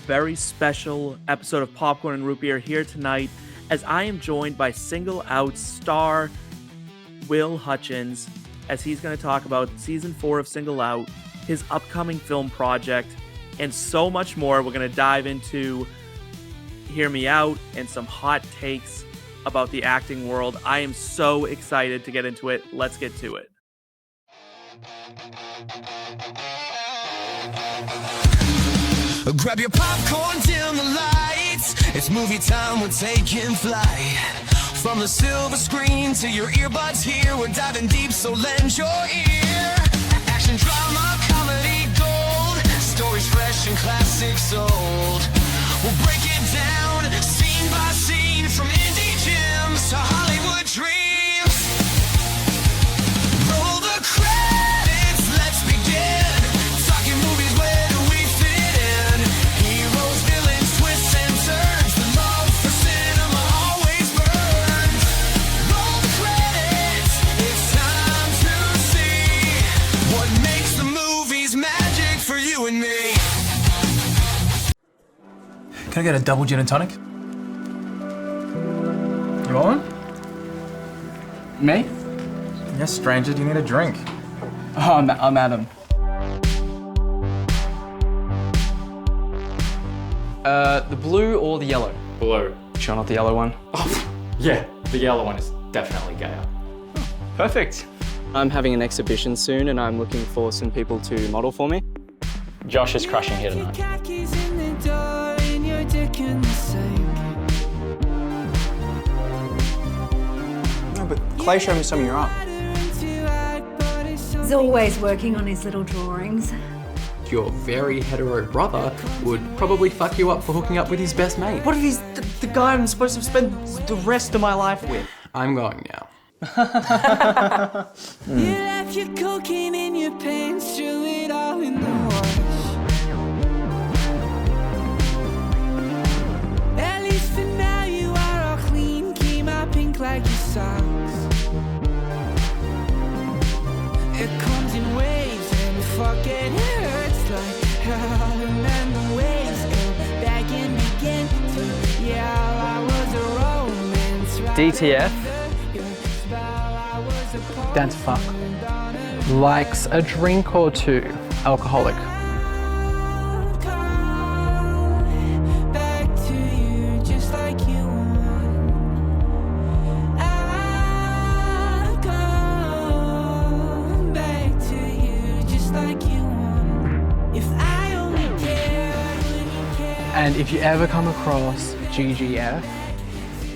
very special episode of Popcorn and Root Beer here tonight, as I am joined by Single Out star Will Hutchins, as he's going to talk about season 4 of Single Out, his upcoming film project, and so much more. We're going to dive into Hear Me Out and some hot takes about the acting world. I am so excited to get into it. Let's get to it. Grab your popcorn, dim the lights. It's movie time, we're taking flight. From the silver screen to your earbuds here, we're diving deep, so lend your ear. Action, drama, comedy, gold. Stories fresh and classics old. We'll break it down, scene by scene. From indie gems to Hollywood dreams. Roll the credits, let's begin. Talking movies, where do we fit in? Heroes, villains, twists and turns. The love for cinema always burns. Roll the credits, it's time to see what makes the movies magic for you and me. Can I get a double gin and tonic? You want one? Me? Yes, stranger, do you need a drink? Oh, I'm Adam. The blue or the yellow? Blue. Sure, not the yellow one. Yeah, the yellow one is definitely gayer. Perfect. I'm having an exhibition soon and I'm looking for some people to model for me. Josh is crushing here tonight. No, but Clay showed me some of your art. He's always working on his little drawings. Your very hetero brother would probably fuck you up for hooking up with his best mate. What if he's the guy I'm supposed to spend the rest of my life with? I'm going now. You left your cocaine in your pants, threw it all in the wash. At least for now you are all clean, came out pink like your socks. It comes in waves and fuck it hurts like hell, and then the waves go back and begin to yell. I was a romance right DTF. Dance fuck. Likes a drink or two. Alcoholic. back to you just like you want. I'll come back to you just like you want. If I only cared when you cared. And if you ever come across GGF,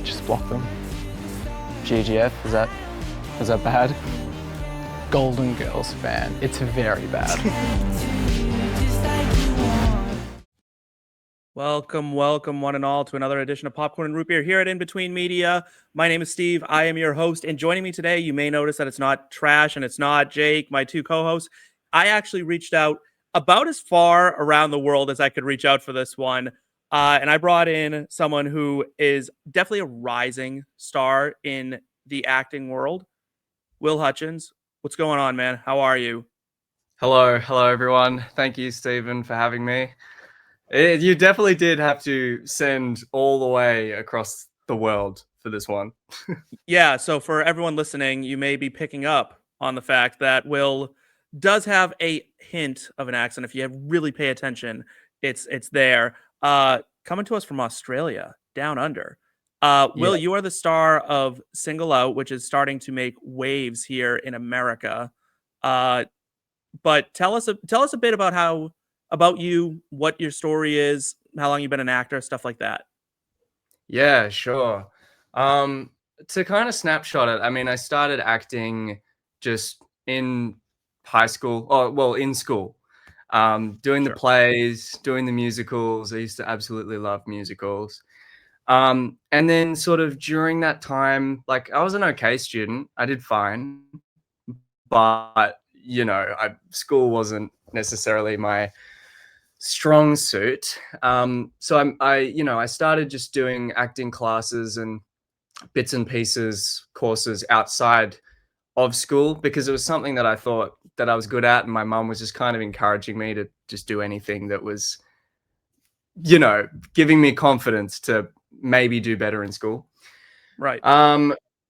just block them. GGF, is that bad? Golden Girls fan. It's very bad. Welcome, one and all, to another edition of Popcorn and Root Beer here at In Between Media. My name is Steve. I am your host, and joining me today, you may notice that it's not Trash and it's not Jake, my two co-hosts. I actually reached out about as far around the world as I could reach out for this one, and I brought in someone who is definitely a rising star in the acting world, Will Hutchins. What's going on, man? How are you? Hello everyone. Thank you, Stephen, for having me. You definitely did have to send all the way across the world for this one. Yeah, so for everyone listening, you may be picking up on the fact that Will does have a hint of an accent. If you really pay attention, it's there. Coming to us from Australia, down under. Will, you are the star of Single Out, which is starting to make waves here in America. But tell us a bit about you, what your story is, how long you've been an actor, stuff like that. Yeah, sure. To kind of snapshot it, I mean, I started acting just in high school, in school, doing the plays, doing the musicals. I used to absolutely love musicals. And then sort of during that time, like, I was an okay student. I did fine, but school wasn't necessarily my strong suit. So I started just doing acting classes and bits and pieces courses outside of school because it was something that I thought that I was good at, and my mum was just kind of encouraging me to just do anything that was you know, giving me confidence to maybe do better in school. Right.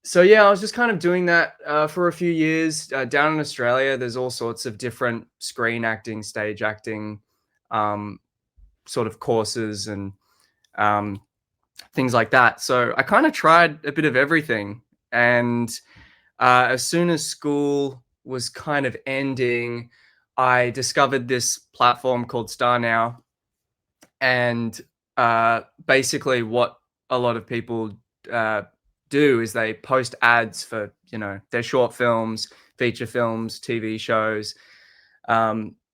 So yeah, I was just kind of doing that for a few years. Down in Australia, there's all sorts of different screen acting, stage acting, sort of courses and things like that. So I kind of tried a bit of everything. And as soon as school was kind of ending, I discovered this platform called Star Now. And basically what a lot of people do is they post ads for, you know, their short films, feature films, TV shows,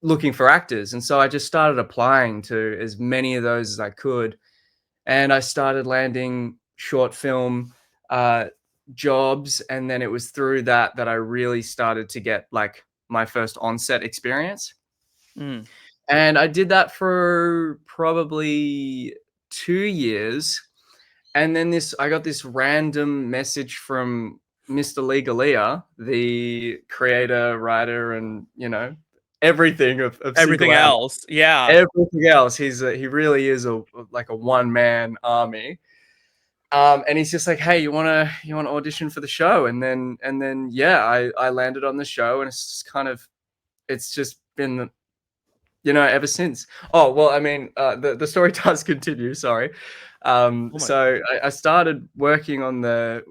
looking for actors. And so I just started applying to as many of those as I could. And I started landing short film jobs. And then it was through that I really started to get like my first on-set experience. Mm. And I did that for probably 2 years. And then I got this random message from Mr. Legalia, the creator, writer, and, you know, everything of Everything Single Out. else. Yeah. Everything else. He really is like a one-man army. And he's just like, hey, you wanna audition for the show? And then yeah, I landed on the show, and it's just been, you know, ever since. Oh, well, I mean, the story does continue, sorry. So I started working on the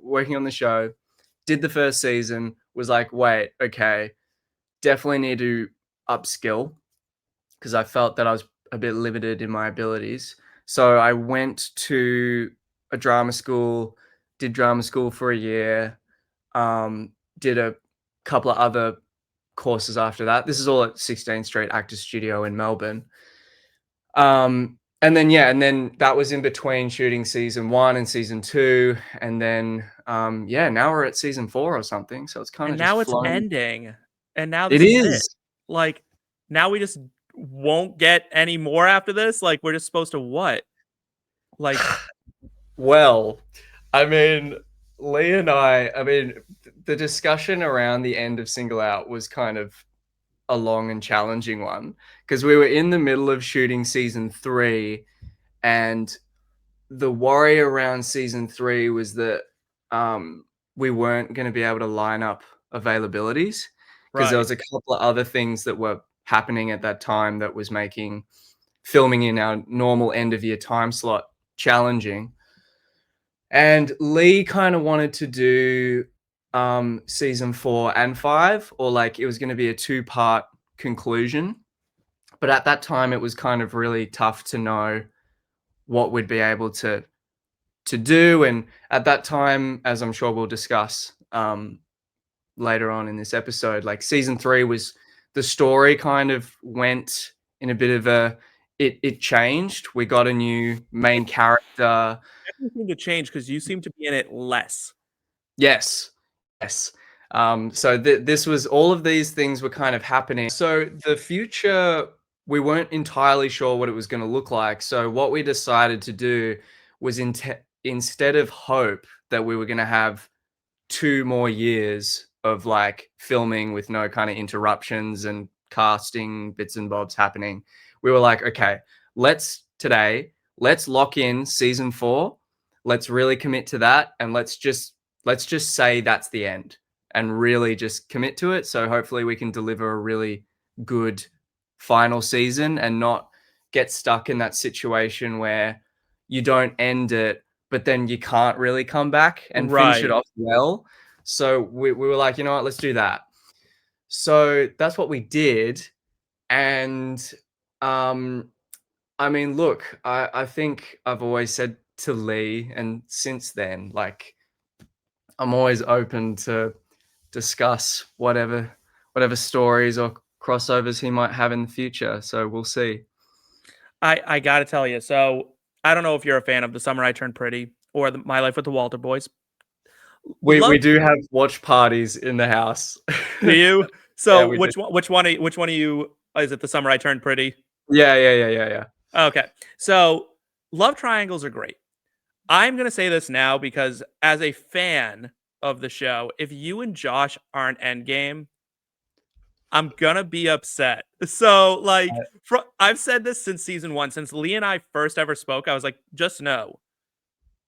show, did the first season, was like, wait, okay, definitely need to upskill, because I felt that I was a bit limited in my abilities. So I went to a drama school, did drama school for a year, did a couple of other courses after that. This is all at 16th Street Actors Studio in Melbourne. And then that was in between shooting season 1 and season 2, and then now we're at season 4 or something. So it's kind of just now it's flown. ending, and now It this is it. is. Like, now we just won't get any more after this. Like, we're just supposed to what? Like, well, I mean, Lee and I mean, the discussion around the end of Single Out was kind of a long and challenging one, because we were in the middle of shooting season 3, and the worry around season 3 was that we weren't going to be able to line up availabilities, because there was a couple of other things that were happening at that time that was making filming in our normal end of year time slot challenging. And Lee kind of wanted to do season 4 and 5, or like it was going to be a 2-part conclusion. But at that time, it was kind of really tough to know what we'd be able to do. And at that time, as I'm sure we'll discuss later on in this episode, like season 3 was, the story kind of went in a bit of it changed. We got a new main character. everything to change because you seem to be in it less. Yes. So this was, all of these things were kind of happening. So the future, we weren't entirely sure what it was going to look like. So what we decided to do was instead of hope that we were going to have 2 more years of like filming with no kind of interruptions and casting bits and bobs happening, we were like, okay, let's lock in season 4. Let's really commit to that, and let's just say that's the end, and really just commit to it. So hopefully we can deliver a really good final season and not get stuck in that situation where you don't end it, but then you can't really come back and finish it off well. So we were like, you know what, let's do that. So that's what we did. And I mean, look, I think I've always said to Lee, and since then, like, I'm always open to discuss whatever stories or crossovers he might have in the future. So we'll see. I gotta tell you, so I don't know if you're a fan of The Summer I Turned Pretty or My Life with the Walter Boys. We do have watch parties in the house. Do you? So Yeah, which one of you is it? The Summer I Turned Pretty? Yeah. Okay. So love triangles are great. I'm going to say this now because as a fan of the show, if you and Josh aren't endgame, I'm gonna be upset. So, like, I've said this since season 1. Since Lee and I first ever spoke, I was like, just know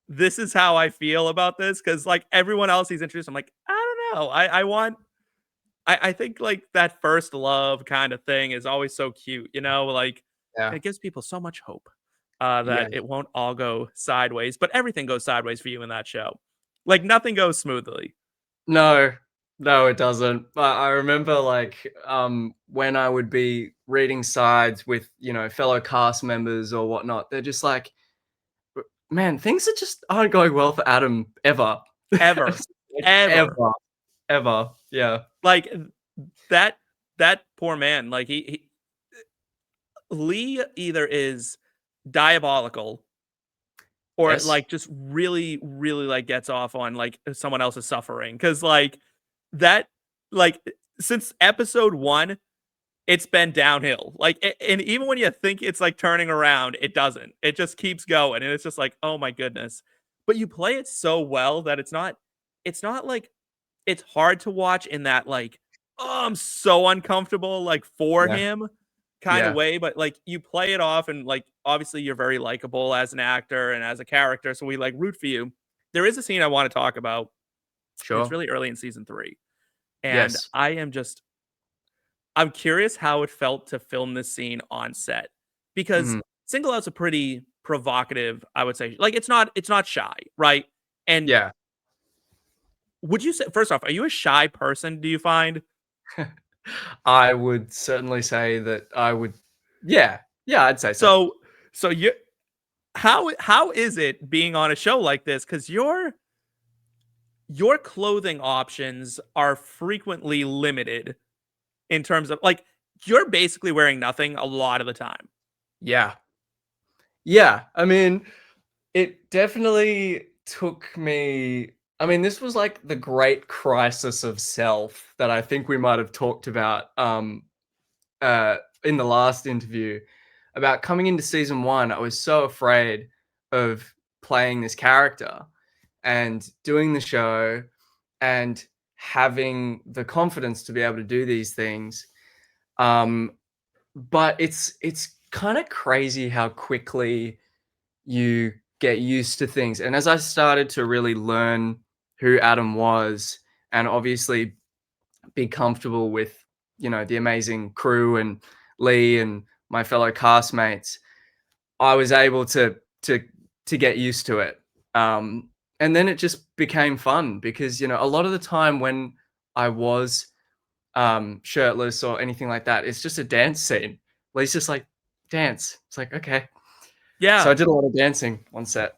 this is how I feel about this, because like everyone else he's introduced, I'm like, I don't know. I think like that first love kind of thing is always so cute, you know, like Yeah. it gives people so much hope Yeah. that it won't all go sideways, but everything goes sideways for you in that show. Like nothing goes smoothly. No, no, it doesn't. I remember like when I would be reading sides with, fellow cast members or whatnot, they're just like, man, things are just aren't going well for Adam ever. Ever. Like, Ever. ever. Yeah. Like that poor man, like he Lee either is diabolical or Yes. like just really really like gets off on like someone else's suffering, cuz like that like since episode 1 it's been downhill. Like and even when you think it's like turning around, it doesn't. It just keeps going and it's just like, "Oh my goodness." But you play it so well that it's not like it's hard to watch in that like, "Oh, I'm so uncomfortable," like, for Yeah. him kinda Yeah. way, but, like, you play it off and, like, obviously, you're very likable as an actor and as a character, so we, like, root for you. There is a scene I wanna talk about, and it's Sure. really early in season 3, and Yes. I'm curious how it felt to film this scene on set, because Mhm. Single Out's a pretty provocative, I would say, like, it's not shy, right? And Yeah. would you say first off, are you a shy person, do you find? I would certainly say that I would. Yeah. Yeah, I'd say so. So you how is it being on a show like this? Because your clothing options are frequently limited in terms of like you're basically wearing nothing a lot of the time. Yeah. Yeah. I mean, it definitely took me. I mean, this was like the great crisis of self that I think we might have talked about in the last interview about coming into season 1. I was so afraid of playing this character and doing the show and having the confidence to be able to do these things. Um, but it's kind of crazy how quickly you get used to things. And as I started to really learn who Adam was and obviously be comfortable with, the amazing crew and Lee and my fellow castmates, I was able to get used to it. And then it just became fun because, a lot of the time when I was shirtless or anything like that, it's just a dance scene. Lee's just like, dance. It's like, okay. So Yeah. I did a lot of dancing on set.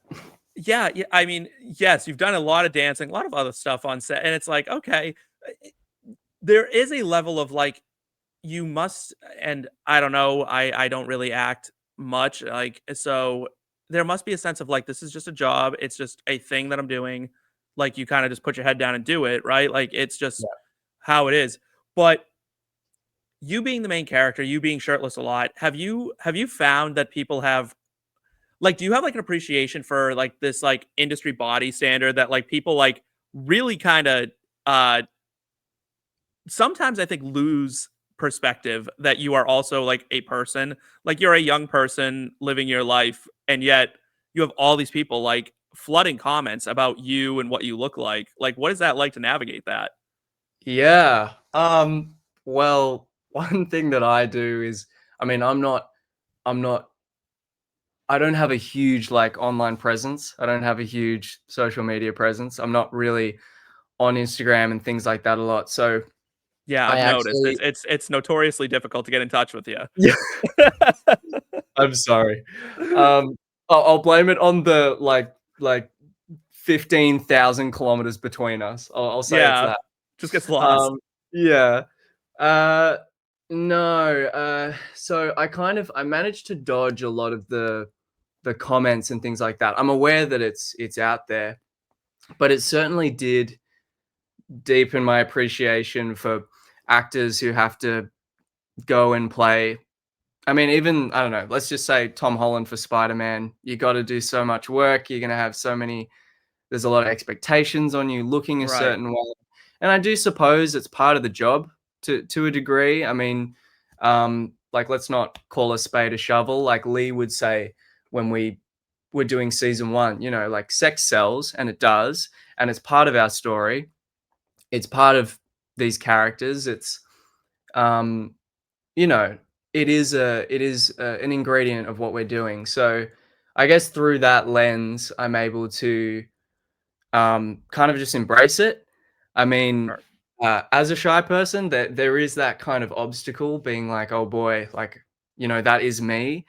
Yeah, yeah. I mean, yes, you've done a lot of dancing, a lot of other stuff on set, and it's like, okay, there is a level of like you must, and I don't know, I don't really act much, like so there must be a sense of like this is just a job, it's just a thing that I'm doing. Like you kind of just put your head down and do it, right? Like it's just how it is. But you being the main character, you being shirtless a lot, have you found that people have like do you have like an appreciation for like this like industry body standard that like people like really kind of uh sometimes I think lose perspective that you are also like a person. Like you're a young person living your life, and yet you have all these people like flooding comments about you and what you look like. Like, what is that like to navigate that? Yeah. Well, one thing that I do is, I mean, I'm not, I don't have a huge like online presence. I don't have a huge social media presence. I'm not really on Instagram and things like that a lot. So Yeah, I I've noticed. actually, It's notoriously difficult to get in touch with you. yeah, I'm sorry. I'll blame it on the like 15,000 kilometers between us. I'll say it's Yeah, that. just gets lost. Um, yeah. Uh, no. So I managed to dodge a lot of the comments and things like that. I'm aware that it's out there, but it certainly did deepen my appreciation for actors who have to go and play. I mean, even I don't know. Let's just say Tom Holland for Spider-Man. You got to do so much work. You're gonna have so many. There's a lot of expectations on you looking a Right. certain way, and I do suppose it's part of the job. to a degree. I mean, like, let's not call a spade a shovel. Like Lee would say when we were doing season 1, you know, like sex sells, and it does, and it's part of our story. It's part of these characters. It's you know, it is an ingredient of what we're doing. So I guess through that lens, I'm able to kind of just embrace it. I mean, Sure. as a shy person, there is that kind of obstacle being like, oh boy, like, you know, that is me.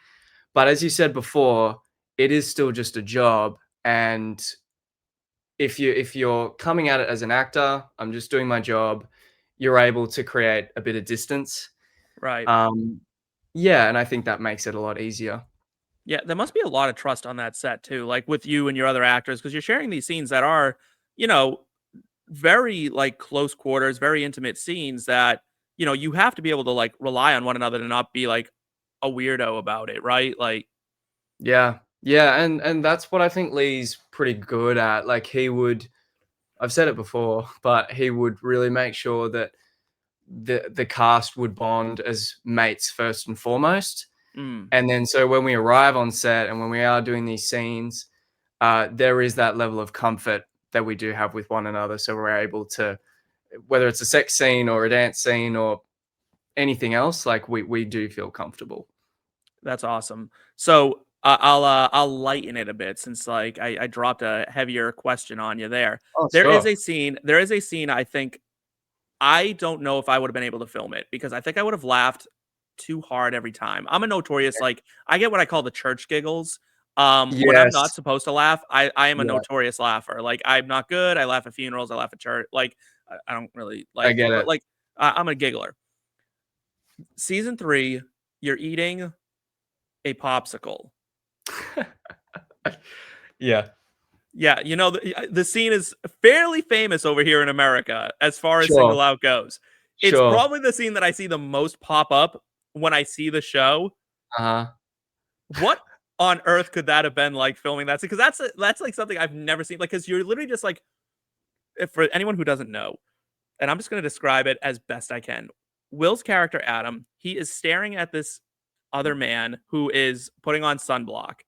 But as you said before, it is still just a job. And if you're coming at it as an actor, I'm just doing my job, you're able to create a bit of distance. Right. Yeah, and I think that makes it a lot easier. Yeah, there must be a lot of trust on that set too, like with you and your other actors, because you're sharing these scenes that are, you know, very like close quarters, very intimate scenes that, you know, you have to be able to like rely on one another to not be like a weirdo about it, right? Like, Yeah. Yeah, and that's what I think Lee's pretty good at. Like he would, I've said it before, but he would really make sure that the cast would bond as mates first and foremost. mm, And then so when we arrive on set and when we are doing these scenes, there is that level of comfort that we do have with one another. So we're able to, whether it's a sex scene or a dance scene or anything else, like we do feel comfortable. that's awesome. So I'll lighten it a bit since like I dropped a heavier question on you there. Oh, There is sure. a scene. There is a scene. I think I don't know if I would have been able to film it because I think I would have laughed too hard every time. I'm a notorious like I get what I call the church giggles. When I'm not Yes. supposed to laugh, I am a Yeah, notorious laugher. Like I'm not good. I laugh at funerals. I laugh at church. Like I don't really I like, get but it. like I'm a giggler. Season 3, you're eating a popsicle. Yeah. Yeah, you know the scene is fairly famous over here in America as far as Sure. Single Out goes. It's Sure. probably the scene that I see the most pop up when I see the show. Uh-huh. What on earth could that have been like filming that scene? Because that's like something I've never seen. Like, because you're literally just like, if for anyone who doesn't know, and I'm just going to describe it as best I can. Will's character Adam, he is staring at this other man who is putting on sunblock.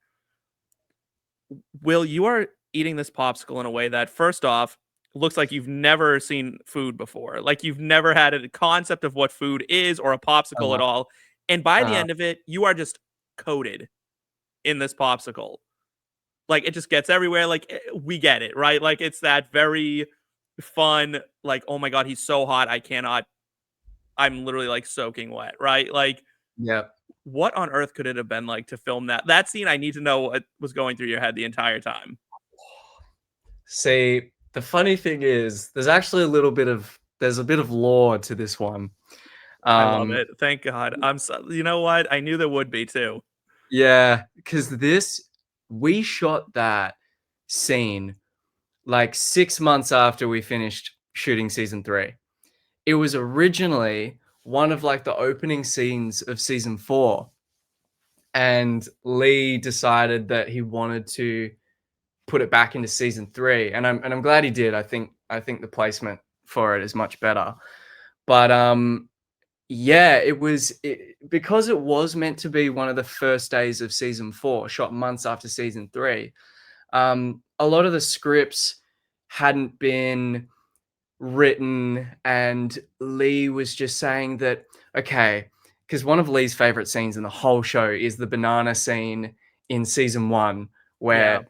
Will, you are eating this popsicle in a way that, first off, looks like you've never seen food before. Like you've never had a concept of what food is or a popsicle at Uh-huh. all. And by the Uh-huh. end of it, you are just coated in this popsicle. Like it just gets everywhere. Like we get it, right? Like it's that very fun, like, oh my God, he's so hot. I cannot, I'm literally like soaking wet, right? Like, Yeah. what on earth could it have been like to film that? That scene, I need to know what was going through your head the entire time. See, the funny thing is there's a bit of lore to this one. I love Um, it. Thank God. I'm so, you know what? I knew there would be too. yeah, because we shot that scene like 6 months after we finished shooting season 3. It was originally one of like the opening scenes of season 4. And Lee decided that he wanted to put it back into season 3. And I'm glad he did. I think the placement for it is much better. But yeah, because it was meant to be one of the first days of season 4, shot months after season 3. A lot of the scripts hadn't been written, and Lee was just saying that, okay, because one of Lee's favorite scenes in the whole show is the banana scene in season 1, Yeah. where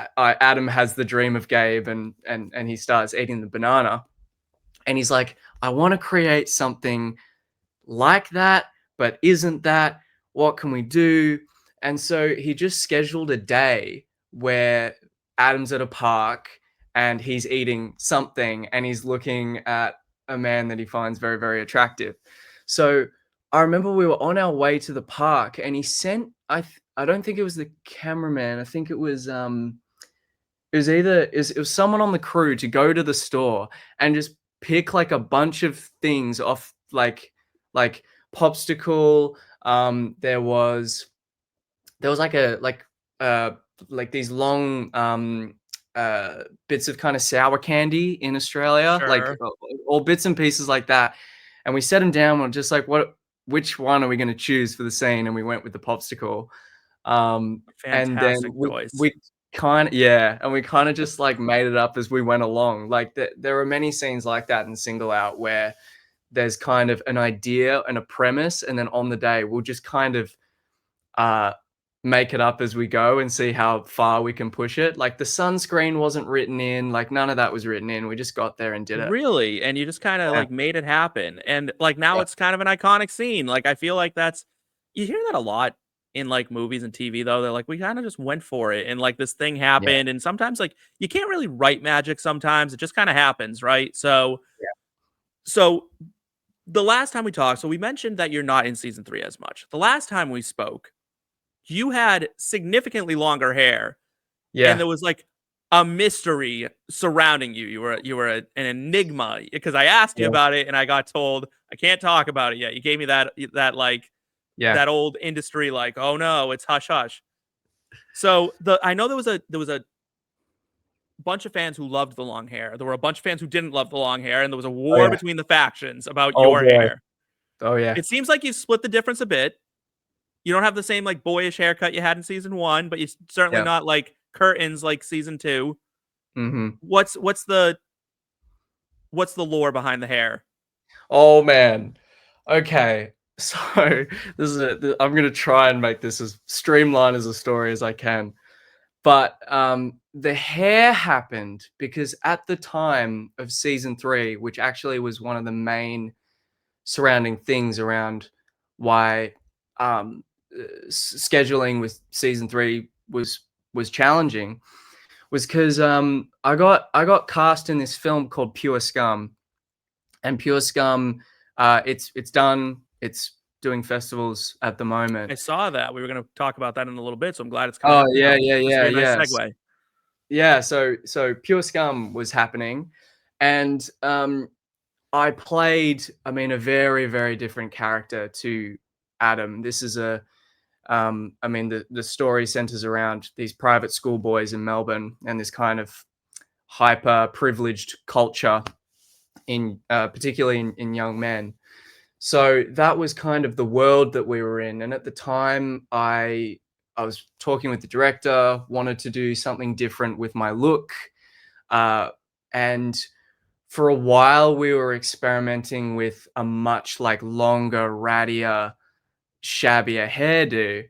Adam has the dream of Gabe and he starts eating the banana, and he's like, I want to create something like that, but isn't that? What can we do? And so he just scheduled a day where Adam's at a park and he's eating something and he's looking at a man that he finds very, very attractive. So I remember we were on our way to the park and he sent, I don't think it was the cameraman. I think it was it was someone on the crew to go to the store and just pick like a bunch of things off, like popsicle. There was like these long bits of kind of sour candy in Australia, like Sure. all bits and pieces like that. And we set him down. We're just like, which one are we going to choose for the scene? And we went with the popsicle. And then Fantastic choice. we kind of, yeah, and we kind of just like made it up as we went along. Like there are many scenes like that in Single Out where there's kind of an idea and a premise, and then on the day we'll just kind of make it up as we go and see how far we can push it. Like the sunscreen wasn't written in, like none of that was written in. We just got there and did it. Really? And you just kind of Yeah. like made it happen. And like now Yeah. it's kind of an iconic scene. Like I feel like you hear that a lot in like movies and TV though. They're like, we kind of just went for it and like this thing happened. And sometimes like you can't really write magic sometimes. It just kind of happens, right? So the last time we talked, so we mentioned that you're not in season 3 as much. The last time we spoke, you had significantly longer hair. Yeah. And there was like a mystery surrounding you. You were an enigma because I asked you about it and I got told I can't talk about it yet. You gave me that like that old industry like, oh no, it's hush hush. So I know there was a bunch of fans who loved the long hair. There were a bunch of fans who didn't love the long hair, and there was a war between the factions about your hair. Oh yeah. It seems like you've split the difference a bit. You don't have the same like boyish haircut you had in season 1, but you're certainly not like curtains like season 2. Mm-hmm. What's the lore behind the hair? Oh man. Okay. So I'm gonna try and make this as streamlined as a story as I can. But the hair happened because at the time of season 3, which actually was one of the main surrounding things around why scheduling with season 3 was challenging, was because I got cast in this film called Pure Scum, and Pure Scum, it's done. It's doing festivals at the moment. I saw that. We were going to talk about that in a little bit, so I'm glad it's coming. Oh yeah. Nice segue. Yeah, so Pure Scum was happening, and I played, I mean, a very, very different character to Adam. This is I mean, the story centers around these private school boys in Melbourne and this kind of hyper privileged culture in particularly in young men. So that was kind of the world that we were in. And at the time, I was talking with the director, wanted to do something different with my look. And for a while, we were experimenting with a much like longer, rattier, shabbier hairdo.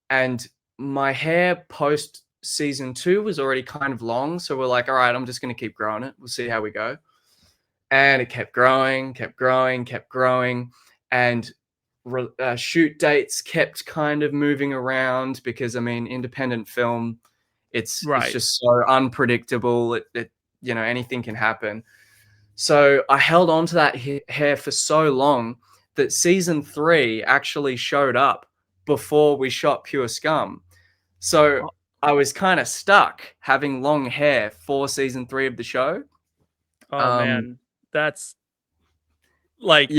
And my hair post season 2 was already kind of long. So we're like, all right, I'm just going to keep growing it. We'll see how we go. And it kept growing. And shoot dates kept kind of moving around because, I mean, independent film, it's just so unpredictable. It you know, anything can happen. So I held on to that hair for so long that season 3 actually showed up before we shot Pure Scum. So I was kind of stuck having long hair for season 3 of the show. Oh man, that's like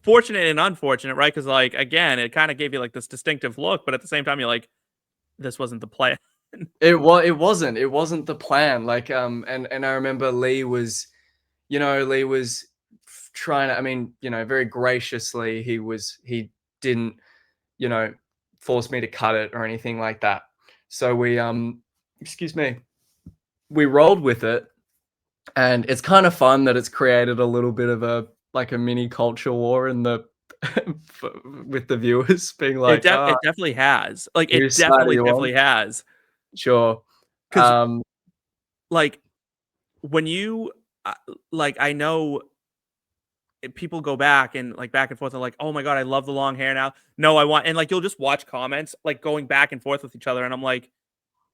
fortunate and unfortunate, right? Because like again, it kind of gave you like this distinctive look, but at the same time, you're like, this wasn't the plan. It wasn't the plan. Like and I remember Lee was trying to, I mean, you know, very graciously he didn't, you know, force me to cut it or anything like that. So we we rolled with it, and it's kind of fun that it's created a little bit of a mini culture war in the with the viewers being like, it definitely has. Like it definitely has. Sure. Like when you like, I know people go back and like back and forth and like, oh my god, I love the long hair now. No, I want, and like you'll just watch comments like going back and forth with each other, and I'm like,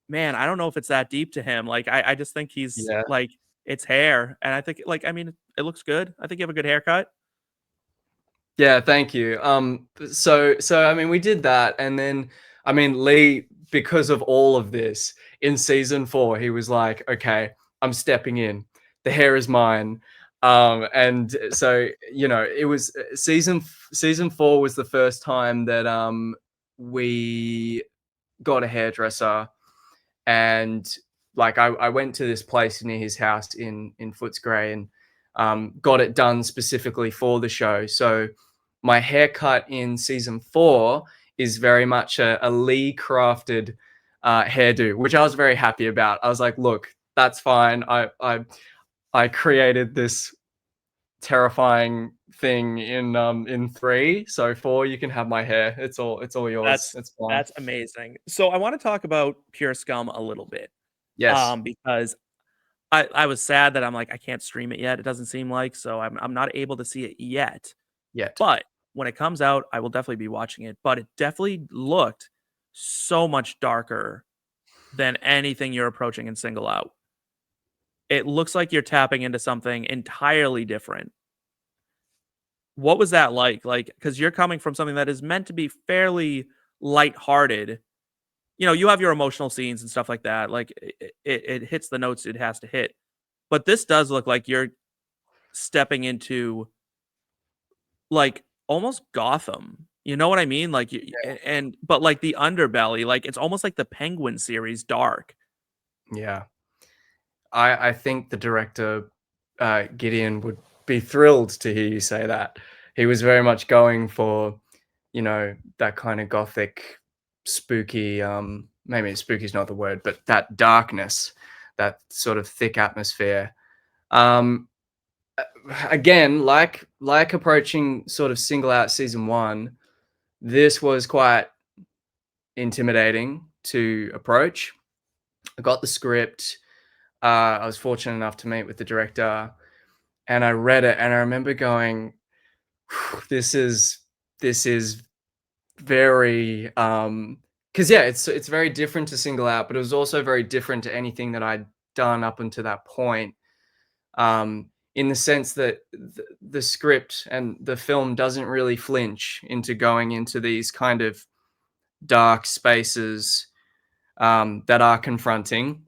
man, I don't know if it's that deep to him. Like I just think he's like, it's hair, and I think like, I mean, it looks good. I think you have a good haircut. Yeah, thank you. So I mean, we did that, and then I mean, Lee, because of all of this, in season 4, he was like, okay, I'm stepping in. The hair is mine. And so, you know, it was season 4 was the first time that we got a hairdresser, and like I went to this place near his house in Footscray, and got it done specifically for the show. So my haircut in season 4 is very much a Lee crafted hairdo, which I was very happy about. I was like, look, that's fine. I created this terrifying thing in 3, so 4 you can have my hair. It's all yours. It's fine. That's amazing. So I want to talk about Pure Scum a little bit. Yes. Because I was sad that I'm like, I can't stream it yet. It doesn't seem like, so I'm not able to see it yet. Yet. But when it comes out, I will definitely be watching it. But it definitely looked so much darker than anything you're approaching in Single Out. It looks like you're tapping into something entirely different. What was that like? Like, because you're coming from something that is meant to be fairly lighthearted. You know, you have your emotional scenes and stuff like that. Like, it hits the notes it has to hit. But this does look like you're stepping into, like, almost Gotham. You know what I mean? Like, but like the underbelly, like it's almost like the Penguin series dark. Yeah. I think the director, Gideon, would be thrilled to hear you say that. He was very much going for, you know, that kind of gothic, spooky, maybe spooky is not the word, but that darkness, that sort of thick atmosphere. Again, like approaching sort of Single Out season 1, this was quite intimidating to approach. I got the script. I was fortunate enough to meet with the director, and I read it, and I remember going, "This is very." Because yeah, it's very different to Single Out, but it was also very different to anything that I'd done up until that point. In the sense that the script and the film doesn't really flinch into going into these kind of dark spaces that are confronting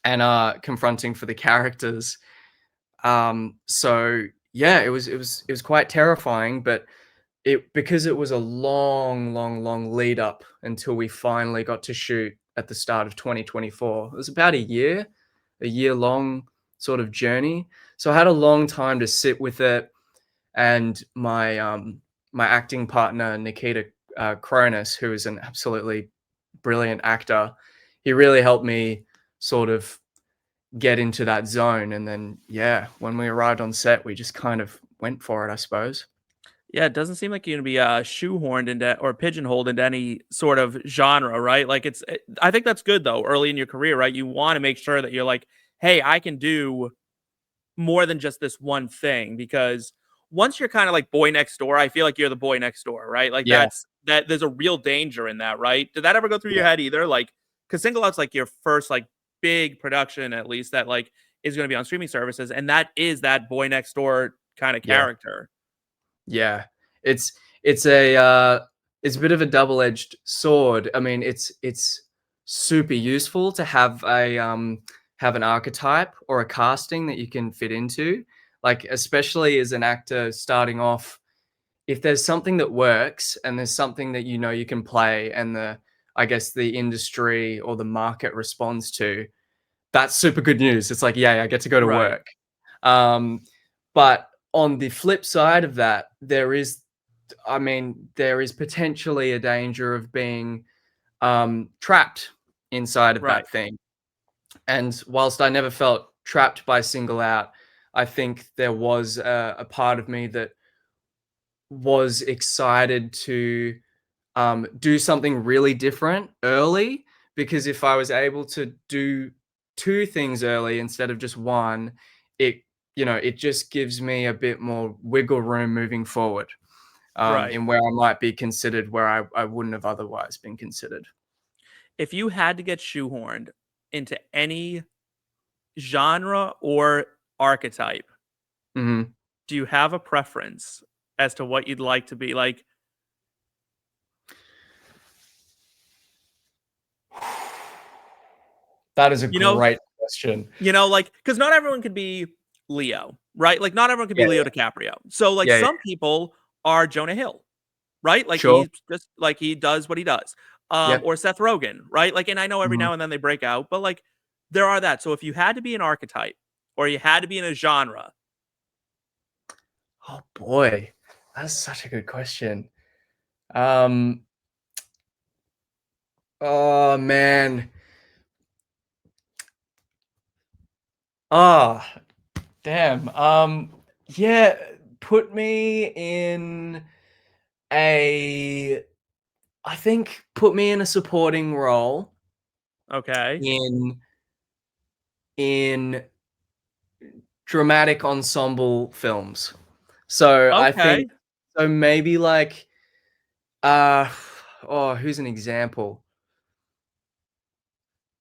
and are confronting for the characters. So yeah, it was quite terrifying, but because it was a long lead up until we finally got to shoot at the start of 2024. It was about a year long sort of journey. So I had a long time to sit with it, and my my acting partner Nikita Kronis, who is an absolutely brilliant actor, he really helped me sort of get into that zone. And then yeah, when we arrived on set, we just kind of went for it, I suppose. Yeah, it doesn't seem like you're gonna be shoehorned into or pigeonholed into any sort of genre, right? Like I think that's good though. Early in your career, right? You want to make sure that you're like, hey, I can do more than just this one thing, because once you're kind of like boy next door, I feel like you're the boy next door, right? Like Yeah. that there's a real danger in that, right? Did that ever go through your head either? Like, because Single Out's like your first like big production, at least that like is going to be on streaming services, and that is that boy next door kind of character. Yeah, it's a bit of a double-edged sword. I mean, it's super useful to have an archetype or a casting that you can fit into. Like, especially as an actor starting off, if there's something that works and there's something that you know you can play, and I guess the industry or the market responds to, that's super good news. It's like, yeah, I get to go to work. But on the flip side of that, there is potentially a danger of being trapped inside of that thing. And whilst I never felt trapped by Single Out, I think there was a part of me that was excited to do something really different early, because if I was able to do 2 things early instead of just one, it just gives me a bit more wiggle room moving forward, in where I might be considered where I wouldn't have otherwise been considered. If you had to get shoehorned into any genre or archetype, Mm-hmm. do you have a preference as to what you'd like to be? Like, that is a great question. You know, like, because not everyone could be Leo, right? Like, not everyone could be Leo DiCaprio. So, like, some people are Jonah Hill, right? Like, he's just like, he does what he does. Or Seth Rogen, right? Like, and I know every now and then they break out, but like, there are that. So if you had to be an archetype or you had to be in a genre, Oh boy, that's such a good question. Oh man. Oh, damn. Yeah, put me in a I think put me in a supporting role Okay. in dramatic ensemble films. So I Okay. think so maybe like who's an example?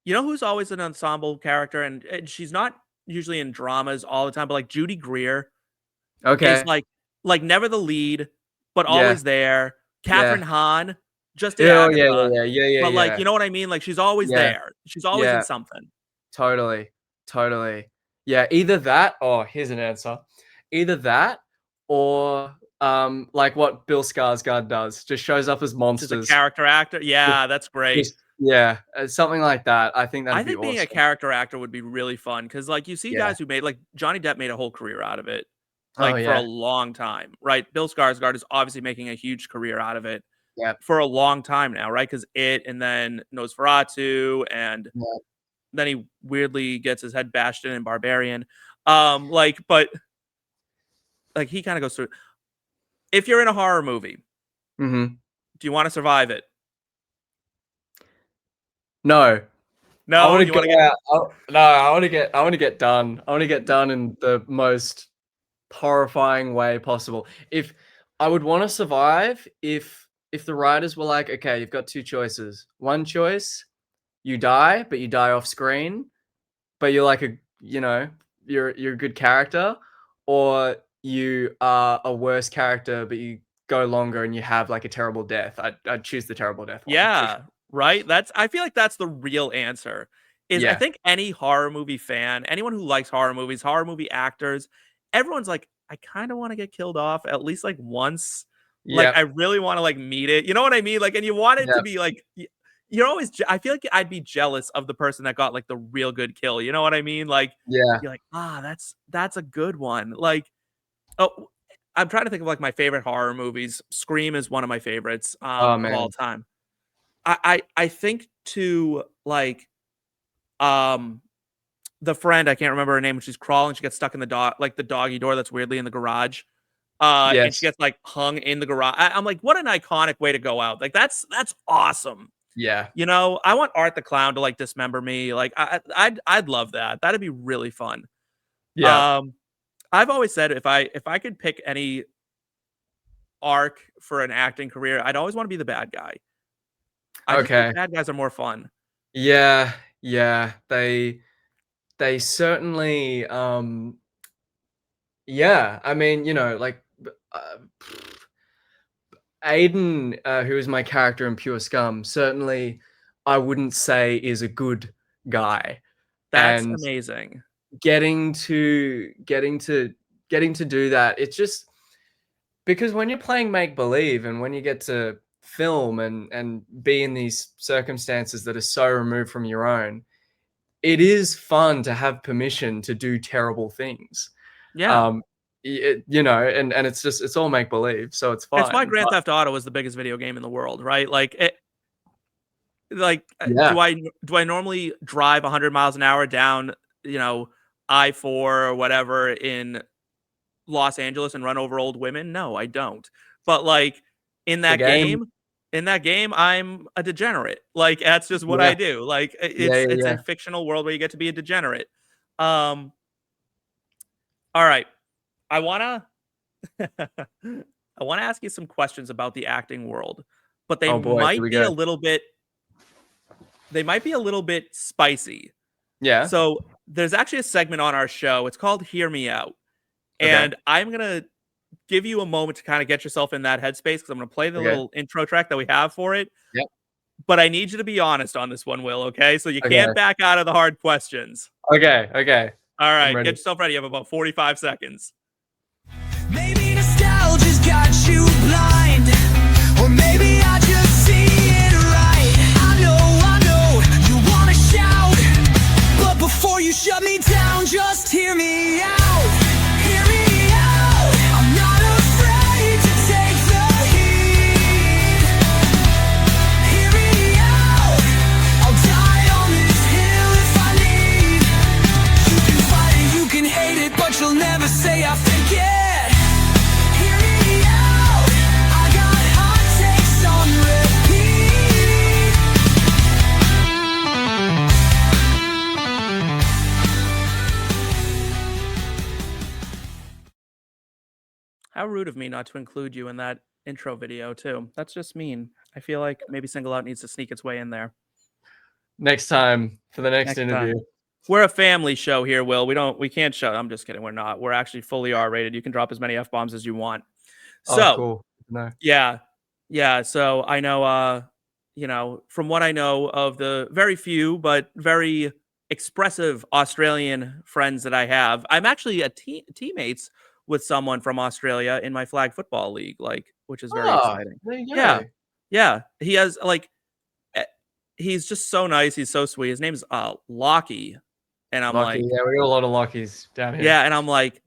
You know who's always an ensemble character, and she's not usually in dramas all the time, but like Judy Greer is Okay. like never the lead, but Yeah. always there. Catherine Yeah. Hahn just did Oh yeah, Agatha, yeah, yeah, yeah, but like yeah, you know what I mean? Like she's always yeah, there. She's always in yeah. something. Totally, totally. Yeah, either that or here's an answer. Either that or like what Bill Skarsgård does, just shows up as Just a monsters. character actor. Just, Yeah, that's great. just yeah, something like that. I think I that'd be think being a awesome. character actor would be really fun because, like, you see Yeah. guys who made like Johnny Depp made a whole career out of it, Oh like for a yeah. long time, right? Bill Skarsgård is obviously making a huge career out of it Yeah. for a long time now, right? Because and then Nosferatu, and Yeah. then he weirdly gets his head bashed in Barbarian. But like he kind of goes through. If you're in a horror movie, Mm-hmm. do you want to survive it? No. No, I want to you go want to get. out. No, I want to get done. I want to get done in the most horrifying way possible. If I would want to survive if the writers were like, okay, you've got two choices. One choice, you die, but you die off screen, but you're like you're a good character, or you are a worse character, but you go longer and you have like a terrible death. I'd choose the terrible death one. Yeah, right. I feel like that's the real answer. I Yeah. think any horror movie fan, anyone who likes horror movies, horror movie actors, everyone's like, I kind of want to get killed off at least like once. Like, Yeah. I really want to like meet it. You know what I mean? Like, and you want it Yeah. to be like, you're always. I feel like I'd be jealous of the person that got like the real good kill. You know what I mean? Like, Yeah. you're like, that's a good one. Like, oh, I'm trying to think of like my favorite horror movies. Scream is one of my favorites Oh of all man. time. I think to like the friend, I can't remember her name, when she's crawling, she gets stuck in the doggy door that's weirdly in the garage. And she Yes. gets like hung in the garage. I'm like, what an iconic way to go out. Like that's awesome. Yeah. You know, I want Art the Clown to like dismember me. Like I'd love that. That'd be really fun. Yeah. I've always said if I could pick any arc for an acting career, I'd always want to be the bad guy. I just Okay. think bad guys are more fun. Yeah. Yeah. They certainly yeah, I mean, like uh, Aiden, who is my character in Pure Scum, certainly I wouldn't say is a good guy. That's And amazing. getting to do that, it's just because when you're playing make believe and when you get to film and be in these circumstances that are so removed from your own, it is fun to have permission to do terrible things. Yeah. And it's all make believe, so it's It's why fine. Grand Theft Auto is the biggest video game in the world, right? Yeah. Do I normally drive 100 miles an hour down, I-4 or whatever in Los Angeles and run over old women? No, I don't. But like in The that game. game, I'm a degenerate. Like that's just what Yeah. I do. Like Yeah, it's yeah. a fictional world where you get to be a degenerate. All right. I wanna I wanna ask you some questions about the acting world, but Oh boy, here we go. they might be a little bit spicy. Yeah. So there's actually a segment on our show. It's called Hear Me Out. Okay. And I'm going to give you a moment to kind of get yourself in that headspace because I'm going to play the little intro track that we have for it. Yep. But I need you to be honest on this one, Will, okay? So you Okay. can't back out of the hard questions. Okay. All right, ready. get yourself ready. You have about 45 seconds. Maybe nostalgia's got you blind, or maybe I just see it right. I know you wanna shout, but before you shut me down, just hear me out. Hear me out. I'm not How rude of me not to include you in that intro video too. That's just mean. I feel like maybe Single Out needs to sneak its way in there. Next time for the next Next interview. time. We're a family show here, Will. We can't show. I'm just kidding. We're not. We're actually fully R-rated. You can drop as many F-bombs as you want. Oh, So, cool. No. yeah. Yeah, so I know from what I know of the very few but very expressive Australian friends that I have, I'm actually teammates with someone from Australia in my flag football league, which is very Oh, exciting. there you go. Yeah. Yeah, he has he's just so nice, he's so sweet. His name's Lockie, and I'm Lucky. like, Yeah, we got a lot of Lockies down here. yeah, and I'm like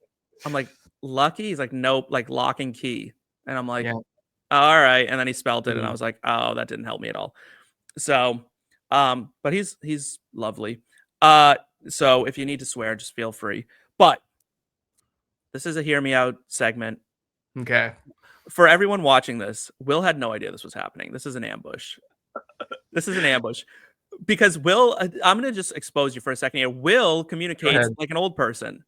Lucky? He's like, nope, like lock and key. And I'm like, Yeah. all right. And then he spelled it, and I Mhm. was like, oh, that didn't help me at all. So, but he's lovely. So if you need to swear, just feel free. But this is a hear me out segment. Okay. For everyone watching this, Will had no idea this was happening. This is an ambush. This is an ambush. Because Will, I'm going to just expose you for a second here. Will communicates like an old person.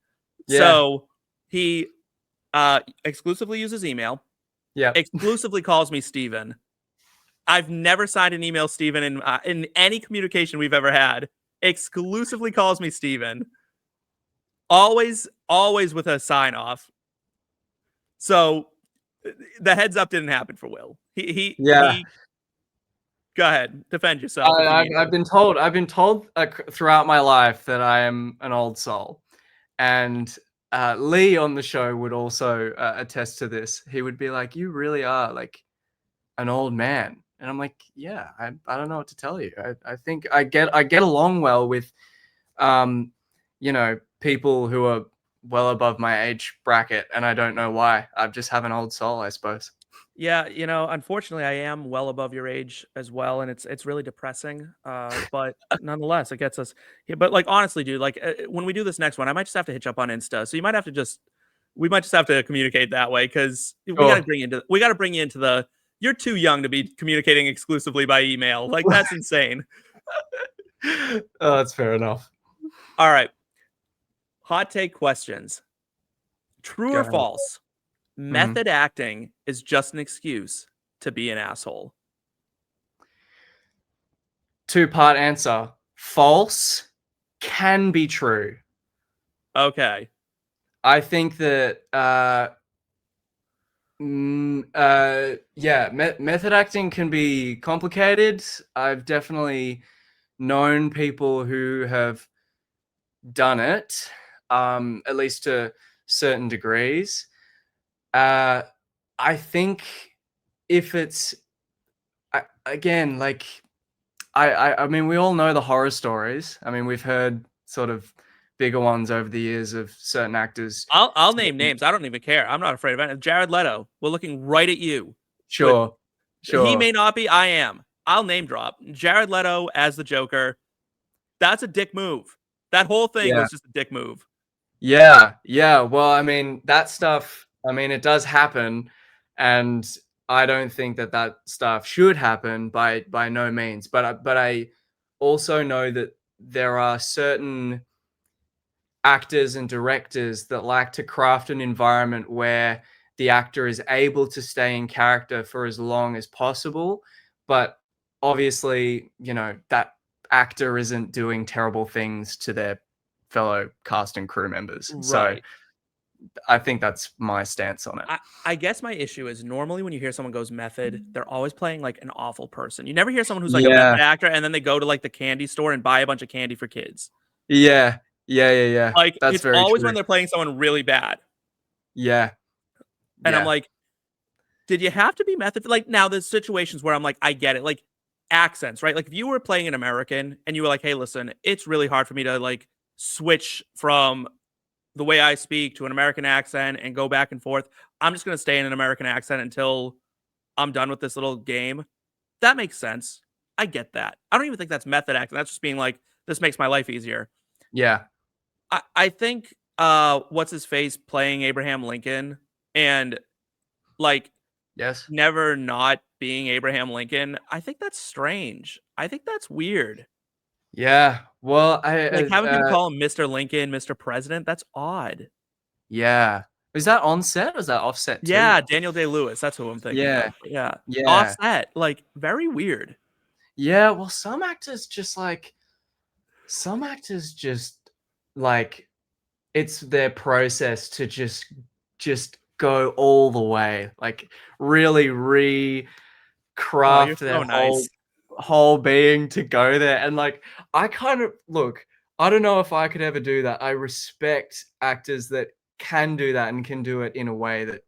Yeah. So he exclusively uses email. Yeah. Exclusively calls me Steven. I've never signed an email Steven in any communication we've ever had. Exclusively calls me Steven. Always with a sign off. So the heads up didn't happen for Will. He go ahead, defend yourself. I've been told throughout my life that I am an old soul, and Lee on the show would also attest to this. He would be like, "You really are like an old man," and I'm like, "Yeah, I don't know what to tell you. I think I get along well with, people who are well above my age bracket, and I don't know why. I just have an old soul, I suppose." Yeah, unfortunately, I am well above your age as well, and it's really depressing. But nonetheless, it gets us. Yeah, but honestly, dude, when we do this next one, I might just have to hitch up on Insta. So you might have to we might just have to communicate that way, because we got to bring you into the. You're too young to be communicating exclusively by email. That's insane. Oh, that's fair enough. All right. Hot take questions. True or false? Method acting is just an excuse to be an asshole. 2-part answer. False can be true. Okay. I think that method acting can be complicated. I've definitely known people who have done it, at least to certain degrees. I think if it's again, I mean, we all know the horror stories. I mean, we've heard sort of bigger ones over the years of certain actors. I'll name names. I don't even care. I'm not afraid of it. Jared Leto. We're looking right at you. Sure. He may not be. I am. I'll name drop Jared Leto as the Joker. That's a dick move. That whole thing was just a dick move. Yeah. Well, I mean, that stuff. I mean, it does happen, and I don't think that stuff should happen by no means. But I also know that there are certain actors and directors that like to craft an environment where the actor is able to stay in character for as long as possible. But obviously, that actor isn't doing terrible things to their fellow cast and crew members. Right. So I think that's my stance on it. I guess my issue is normally when you hear someone goes method, they're always playing an awful person. You never hear someone who's a method actor and then they go to the candy store and buy a bunch of candy for kids. Yeah. That's it's very always true. when they're playing someone really bad. Yeah. And I'm like, did you have to be method? Now there's situations where I'm like, I get it. Accents, right? If you were playing an American and you were like, hey, listen, it's really hard for me to switch from the way I speak to an American accent and go back and forth. I'm just going to stay in an American accent until I'm done with this little game. That makes sense. I get that. I don't even think that's method acting. That's just being this makes my life easier. Yeah. I think what's his face playing Abraham Lincoln and yes, never not being Abraham Lincoln. I think that's strange. I think that's weird. Yeah. Well, having people call him Mr. Lincoln, Mr. President, that's odd. Yeah. Is that on set or is that offset too? Yeah, Daniel Day-Lewis. That's who I'm thinking Yeah. of. But yeah, Yeah. offset. Like very weird. Yeah. Well, some actors just like it's their process to just go all the way, like really Oh, you're recraft their so nice. whole being to go there. And like I kind of look, I don't know if I could ever do that. I respect actors that can do that and can do it in a way that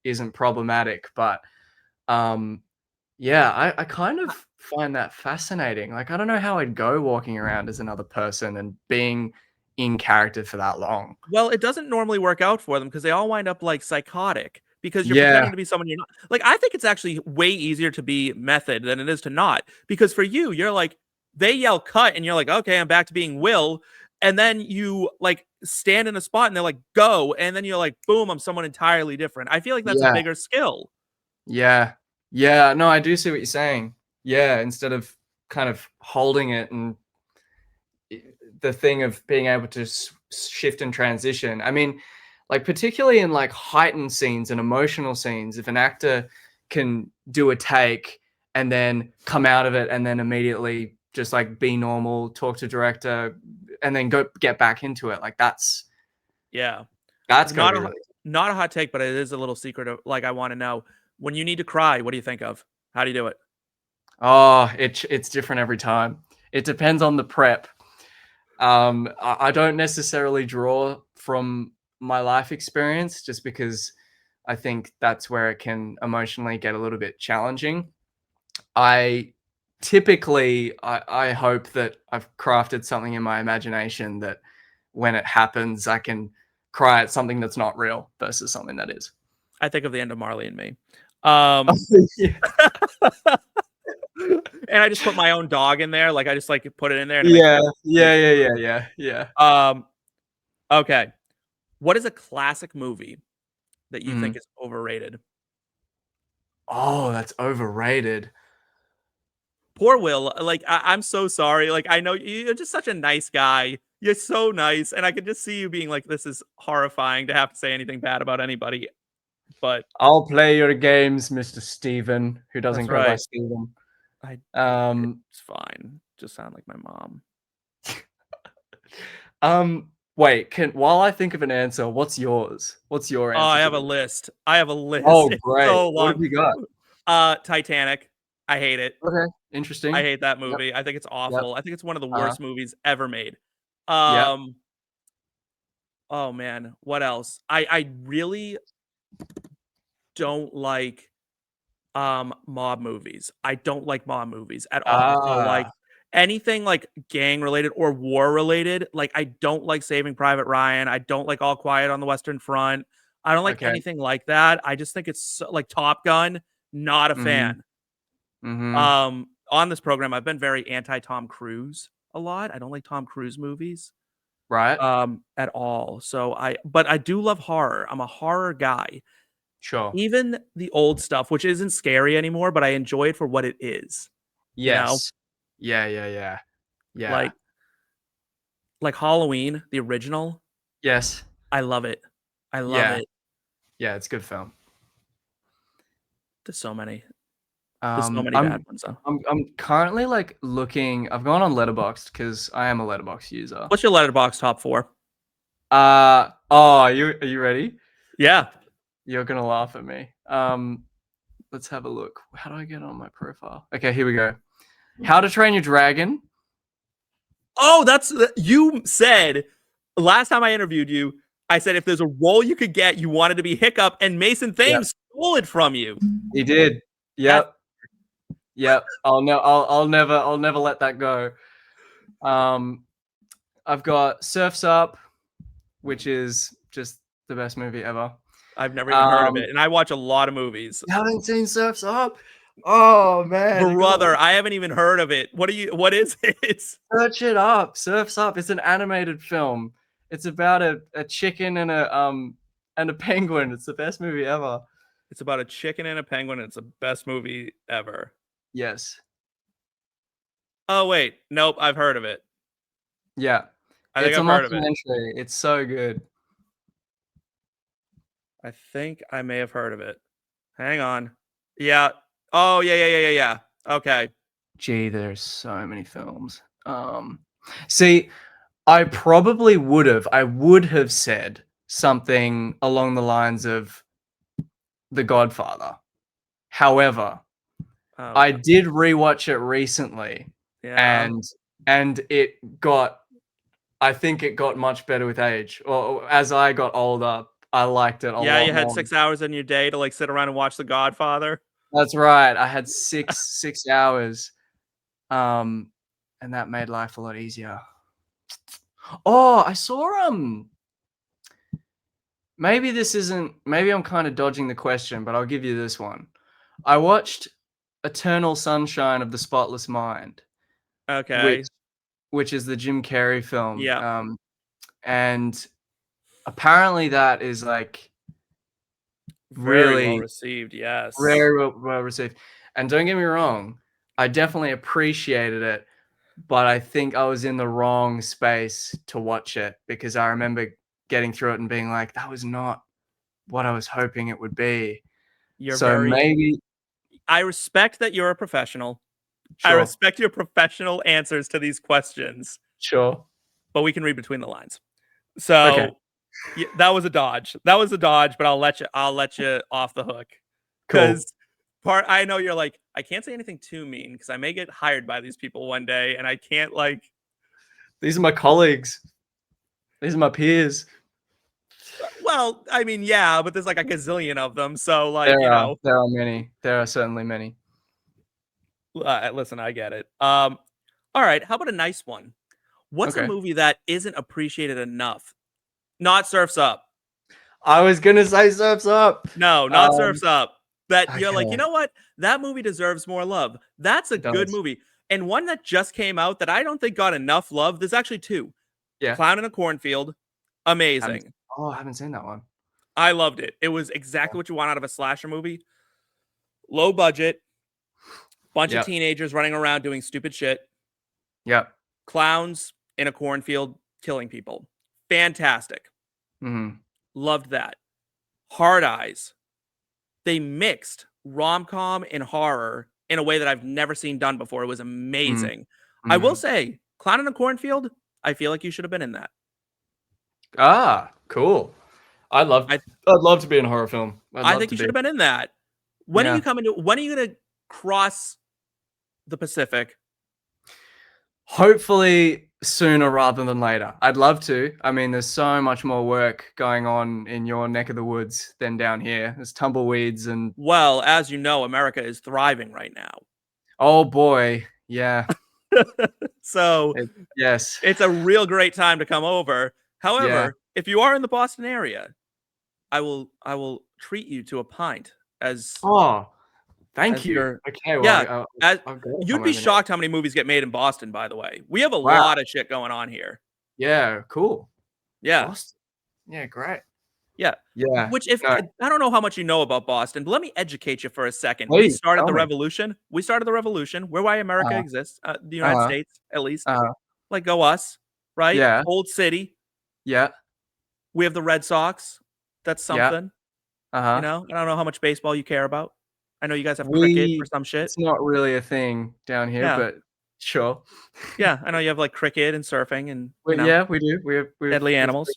isn't problematic. But yeah, I kind of find that fascinating. Like I don't know how I'd go walking around as another person and being in character for that long. Well, it doesn't normally work out for them because they all wind up like psychotic because you're Yeah. pretending to be someone you're not. Like, I think it's actually way easier to be method than it is to not. Because for you, you're like, they yell cut, and you're like, okay, I'm back to being Will. And then you like stand in a spot and they're like, go. And then you're like, boom, I'm someone entirely different. I feel like that's a Yeah. bigger skill. Yeah. Yeah. No, I do see what you're saying. Yeah. Instead of kind of holding it and the thing of being able to shift and transition. I mean, like particularly in like heightened scenes and emotional scenes, if an actor can do a take and then come out of it and then immediately just like be normal, talk to director, and then go get back into it, like that's Yeah. gotta Not be a really. not a hot take, but it is a little secret of like I want to know when you need to cry, what do you think of? How do you do it? Oh, it's different every time. It depends on the prep. I don't necessarily draw from my life experience just because I think that's where it can emotionally get a little bit challenging. I typically I hope that I've crafted something in my imagination that when it happens I can cry at something that's not real versus something that is. I think of the end of Marley and Me. Yeah. And I just put my own dog in there. Like I just like put it in there and it makes Yeah, it yeah. okay. What is a classic movie that you think Mhm. is overrated? Oh, that's overrated. Poor Will. Like I'm so sorry. Like I know you're just such a nice guy. You're so nice, and I can just see you being like, "This is horrifying to have to say anything bad about anybody." But I'll play your games, Mr. Steven, who doesn't that's go by right. Steven. I Um, It's fine. Just sound like my mom. wait, while I think of an answer, what's yours? What's your Oh, answer I to have a this? list. I have a list. Oh, It's great. so What long. have you got? Titanic. I hate it. Okay, I interesting. hate that Yep, movie. I think it's yep, awful. I think it's one of the uh-huh, worst movies ever made. yep, Um, oh man, what else? I really don't like mob movies. I don't like mob movies at all. So like ah, anything like gang related or war related, like I don't like Saving Private Ryan. I don't like All Quiet on the Western Front. I don't like okay. anything like that. I just think it's so, like Top Gun, not a Mhm, fan. mhm, On this program I've been very anti Tom Cruise a lot. I don't like Tom Cruise movies right, at all. So but I do love horror. I'm a horror guy. sure. Even the old stuff, which isn't scary anymore, but I enjoy it for what it is. You know? Yes. Yeah. Yeah. Like Halloween, the original, Yes. I love it. I love Yeah. it. Yeah, it's a good film. There's so many. There's so Um, many bad I'm ones though. I'm currently like looking. I've gone on Letterboxd because I am a Letterboxd user. What's your letterbox top 4? Oh, are you ready? Yeah. You're gonna laugh at me. Let's have a look. How do I get on my profile? Okay, here we go. How to Train Your Dragon. Oh, you said last time I interviewed you, I said if there's a role you could get, you wanted to be Hiccup, and Mason Yep, Thames stole it from you. he did. That's Yep. I'll never let that go. Um, I've got Surfs Up, which is just the best movie ever. I've never even heard of Um, it, and I watch a lot of movies. you haven't seen Surfs Up? Oh man, you gotta Brother, I haven't even heard of it. What is it? search it up. Surfs Up. It's an animated film. It's about a chicken and a penguin. It's the best movie ever. It's about a chicken and a penguin, and it's the best movie ever. Yes. Oh wait, nope, I've heard of it. Yeah. I think It's a I've heard of it. mockumentary. It's so good. I think I may have heard of it. Hang on. Yeah. Oh, yeah. Okay. Gee, there's so many films. See, I probably would have said something along the lines of The Godfather. However, Oh, I God. did rewatch it recently, Yeah. and I think it got much better with age. Or as I got older, I liked it a Yeah, lot you had more. 6 hours in your day to, like, sit around and watch The Godfather? That's right. I had six hours, and that made life a lot easier. Oh, I saw maybe I'm kind of dodging the question, but I'll give you this one. I watched Eternal Sunshine of the Spotless Mind, which Okay. which is the Jim Carrey film. Yeah. And apparently that is like Very well really received, yes. very well received. And don't get me wrong, I definitely appreciated it, but I think I was in the wrong space to watch it because I remember getting through it and being like, that was not what I was hoping it would be. You're So very maybe I respect that you're a professional. I sure, respect your professional answers to these questions, sure. but we can read between the lines. Okay, So, that was a dodge. That was a dodge, but I'll let you off the hook. cool. 'Cause I know you're like, "I can't say anything too mean because I may get hired by these people one day, and I can't, like." These are my colleagues. These are my peers. Well, I mean, yeah, but there's, like, a gazillion of them, so, like, There are many. There are certainly many. listen, I get it. Alright, how about a nice one? What's a Okay. movie that isn't appreciated enough? Not Surf's Up. I was gonna say Surf's Up. No, not Um, Surf's Up. That you're like, "You okay, know what? That movie deserves more love." That's a it good does. movie. And one that just came out that I don't think got enough love, there's actually 2. Yeah. Clown in a Cornfield, Haven't amazing. I haven't seen that one. I loved it. It was exactly what you want out of a slasher movie. Low budget, bunch of Yep. teenagers running around doing stupid shit, Yep. clowns in a cornfield killing people. Fantastic. Mhm. Loved that. Hard Eyes. They mixed rom-com and horror in a way that I've never seen done before. It was Mhm. amazing. I will Mhm. say, Clown in a Cornfield, I feel like you should have been in that. Ah, cool. I'd love I I'd love to be in a horror film. I'd I love think to you should be. have been in that. Yeah. When are you gonna cross the Pacific? Hopefully sooner rather than later. I'd love to. I mean, there's so much more work going on in your neck of the woods than down here. There's tumbleweeds and Well, as you know, America is thriving right now. oh boy, yeah. So It, yes. it's a real great time to come over. Yeah. However, if you are in the Boston area, I will treat you to a pint Oh, thank as you. your Okay, well, yeah, as I'll go you'd come be over next. shocked how many movies get made in Boston, by the way. We have a Wow. lot of shit going on here. Yeah, cool. Yeah. Boston. Yeah, great. Yeah. Yeah. Which if No, I don't know how much you know about Boston, but let me educate you for a second. We please started tell the me. revolution. We started the revolution. We're why America Uh, exists, the United uh-huh. States, at least. Uh-huh. Like, go us, right? Yeah. Old city. Yeah. We have the Red Sox. That's Yeah. something. Uh-huh. I don't know how much baseball you care about. I know you guys have cricket or We some shit. It's not really a thing down here, Yeah. but sure. Yeah. I know you have like cricket and surfing and, But yeah, we do. deadly animals.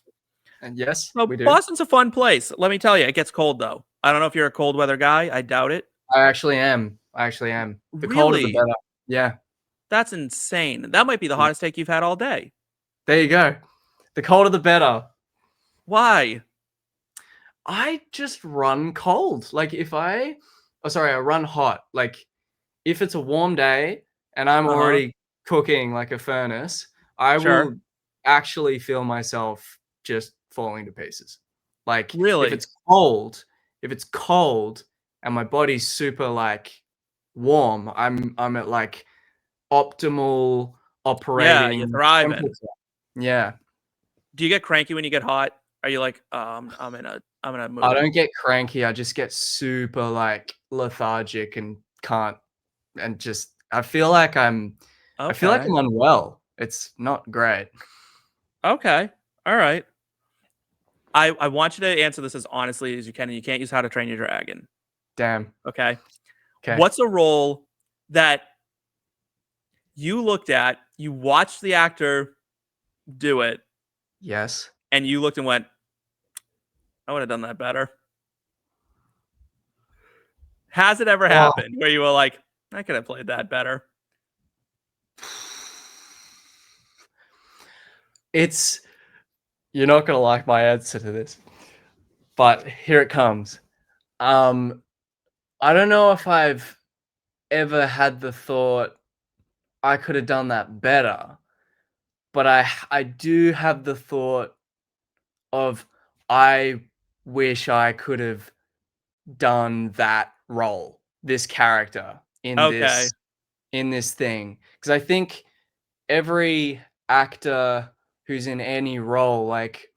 And yes, So we do. Boston's a fun place. Let me tell you, it gets cold though. I don't know if you're a cold weather guy. I doubt it. I actually am. I actually am. The colder the Really? better. Yeah. That's insane. That might be the Yeah. hottest take you've had all day. There you go. The colder the better. Why? I just run cold. Like I run hot. Like if it's a warm day and I'm Uh-huh. already cooking like a furnace, I Sure. will actually feel myself just falling to pieces. Like Really? if it's cold and my body's super like warm, I'm at like optimal Yeah, you're operating thriving. temperature. Yeah. Do you get cranky when you get hot? Are you like, I'm in a I mood? don't get cranky. I just get super like lethargic and can't and just I feel like Okay. I'm unwell. It's not great. Okay. All right. I want you to answer this as honestly as you can, and you can't use How to Train Your Dragon. Damn. Okay. Okay. What's a role that you looked at, you watched the actor do it, Yes. and you looked and went, I would have done that better? Has it ever happened where you were like, I could have played that better? You're not gonna like my answer to this, but here it comes. I don't know if I've ever had the thought I could have done that better, but I do have the thought of I wish I could have done that role, this character in Okay. this thing, because I think every actor who's in any role, like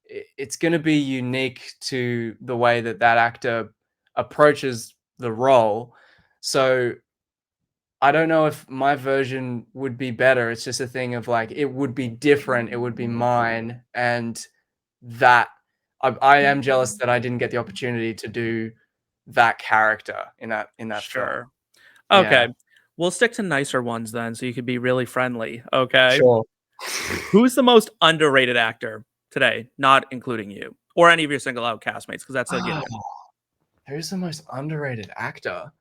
it's going to be unique to the way that that actor approaches the role. So I don't know if my version would be better. It's just a thing of like it would be different. It would be mine, and that I am jealous that I didn't get the opportunity to do that character in that film. Sure. Yeah. Okay. We'll stick to nicer ones then, so you could be really friendly. Okay. Sure. Who's the most underrated actor today, not including you or any of your single out castmates? Because that's a given. Who's the most underrated actor?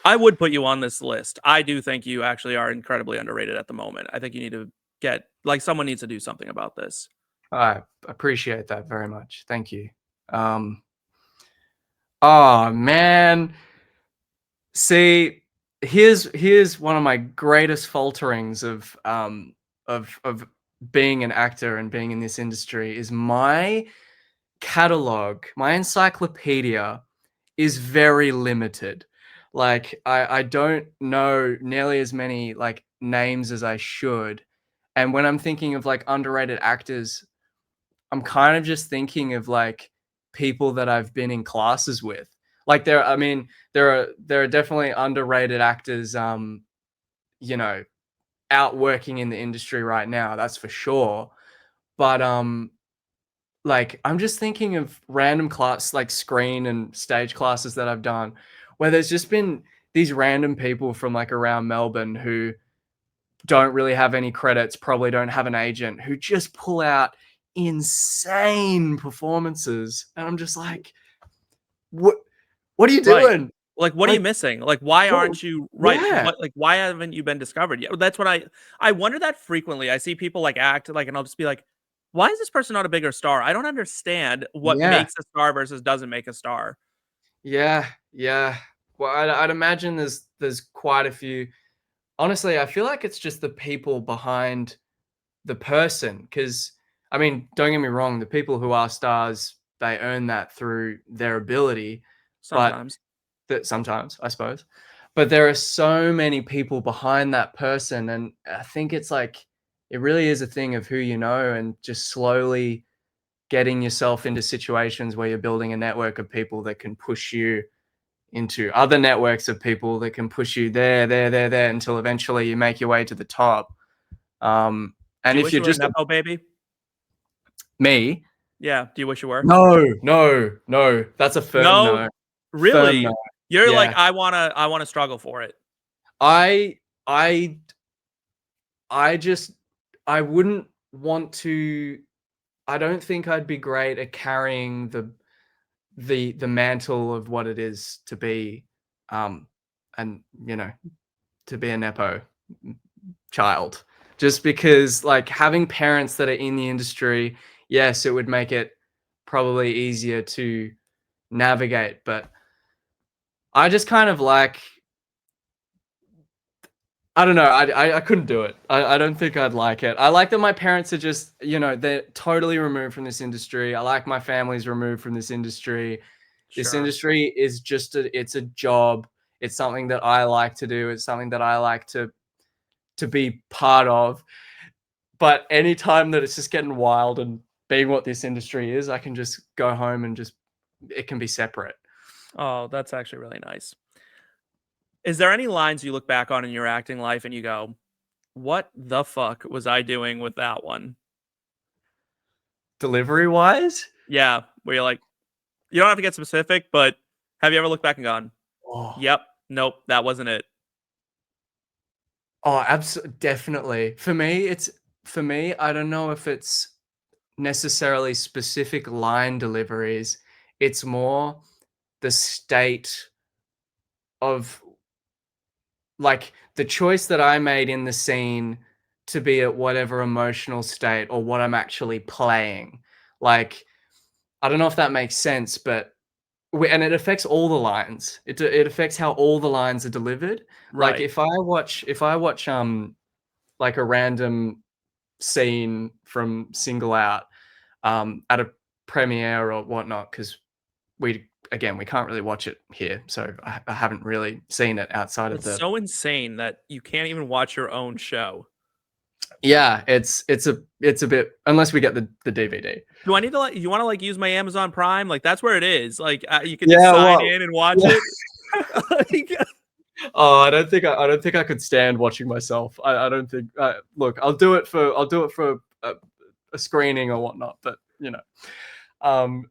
I would put you on this list. I do think you actually are incredibly underrated at the moment. I think you need to get like someone needs to do something about this. I appreciate that very much. Thank you. Oh man. See, here's one of my greatest falterings of being an actor and being in this industry is my catalog, my encyclopedia is very limited. Like I don't know nearly as many like names as I should. And when I'm thinking of like underrated actors, I'm kind of just thinking of like people that I've been in classes with. Like there are definitely underrated actors you know, out working in the industry right now, that's for sure. But like I'm just thinking of random class like screen and stage classes that I've done where there's just been these random people from like around Melbourne who don't really have any credits, probably don't have an agent, who just pull out insane performances. And I'm just like, what are you Right. doing? Like, what are you missing? Like, why aren't you right? Yeah. What, like, why haven't you been discovered yet? That's what I wonder that frequently. I see people like act like, and I'll just be like, why is this person not a bigger star? I don't understand what Yeah. makes a star versus doesn't make a star. Yeah. Yeah. Well, I'd imagine there's quite a few. Honestly, I feel like it's just the people behind the person. Because I mean, don't get me wrong, the people who are stars, they earn that through their ability. Sometimes. That sometimes, I suppose. But there are so many people behind that person. And I think it's like it really is a thing of who you know and just slowly getting yourself into situations where you're building a network of people that can push you into other networks of people that can push you there until eventually you make your way to the top. And Do you if wish you're you were just a Nepo baby? me, Yeah. Do you wish you were? no, that's a firm No, no. really? Firm no. You're Yeah. like, I wanna struggle for it. I just I wouldn't want to. I don't think I'd be great at carrying the mantle of what it is to be and you know, to be a nepo child. Just because like having parents that are in the industry, yes, it would make it probably easier to navigate, but I just kind of like I don't know. I couldn't do it. I don't think I'd like it. I like that my parents are just, you know, they're totally removed from this industry. I like my family's removed from this industry. This Sure. industry is just it's a job. It's something that I like to do. It's something that I like to be part of. But anytime that it's just getting wild and being what this industry is, I can just go home and just it can be separate. Oh, that's actually really nice. Is there any lines you look back on in your acting life and you go, What the fuck was I doing with that one? Delivery wise? Yeah, where you're like, you don't have to get specific, but have you ever looked back and gone, Oh, yep, nope, that wasn't it. oh, absolutely, definitely. For me, I don't know if it's necessarily specific line deliveries. It's more the state of like the choice that I made in the scene to be at whatever emotional state or what I'm actually playing. Like, I don't know if that makes sense, but and it affects all the lines. It affects how all the lines are delivered. Like Right. if I watch like a random scene from Single Out at a premiere or whatnot, because we can't really watch it here, so I haven't really seen it outside of It's the. so insane that you can't even watch your own show. Yeah, it's a bit, unless we get the DVD. Do I need to like? You want to like use my Amazon Prime? Like that's where it is. Like you can just Yeah, sign well, in and watch yeah. it. Like, Oh, I don't think I could stand watching myself. I don't think. Look, I'll do it for a screening or whatnot. But um,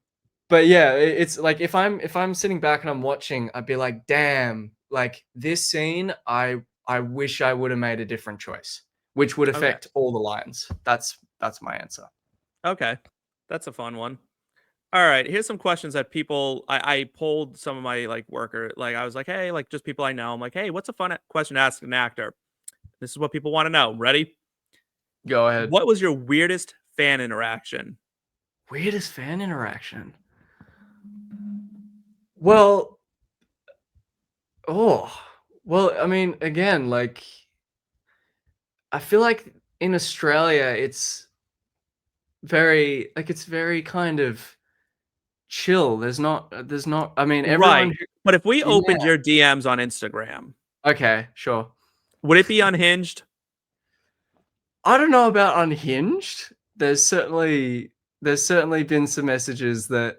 but yeah, it's like if I'm sitting back and I'm watching, I'd be like, damn, like this scene, I wish I would have made a different choice, which would okay, affect all the lines. That's my answer. okay, that's a fun one. All right, here's some questions that people I polled some of my like worker like I was like, hey, like just people I know. I'm like, hey, what's a fun question to ask an actor? This is what people want to know. Ready? Go ahead. What was your weirdest fan interaction? Weirdest fan interaction. Well, oh, well, I mean, again, like, I feel like in Australia, it's very kind of chill. There's not, I mean, everyone Right. But if we yeah, opened your DMs on Instagram, okay, sure. would it be unhinged? I don't know about unhinged. There's certainly been some messages that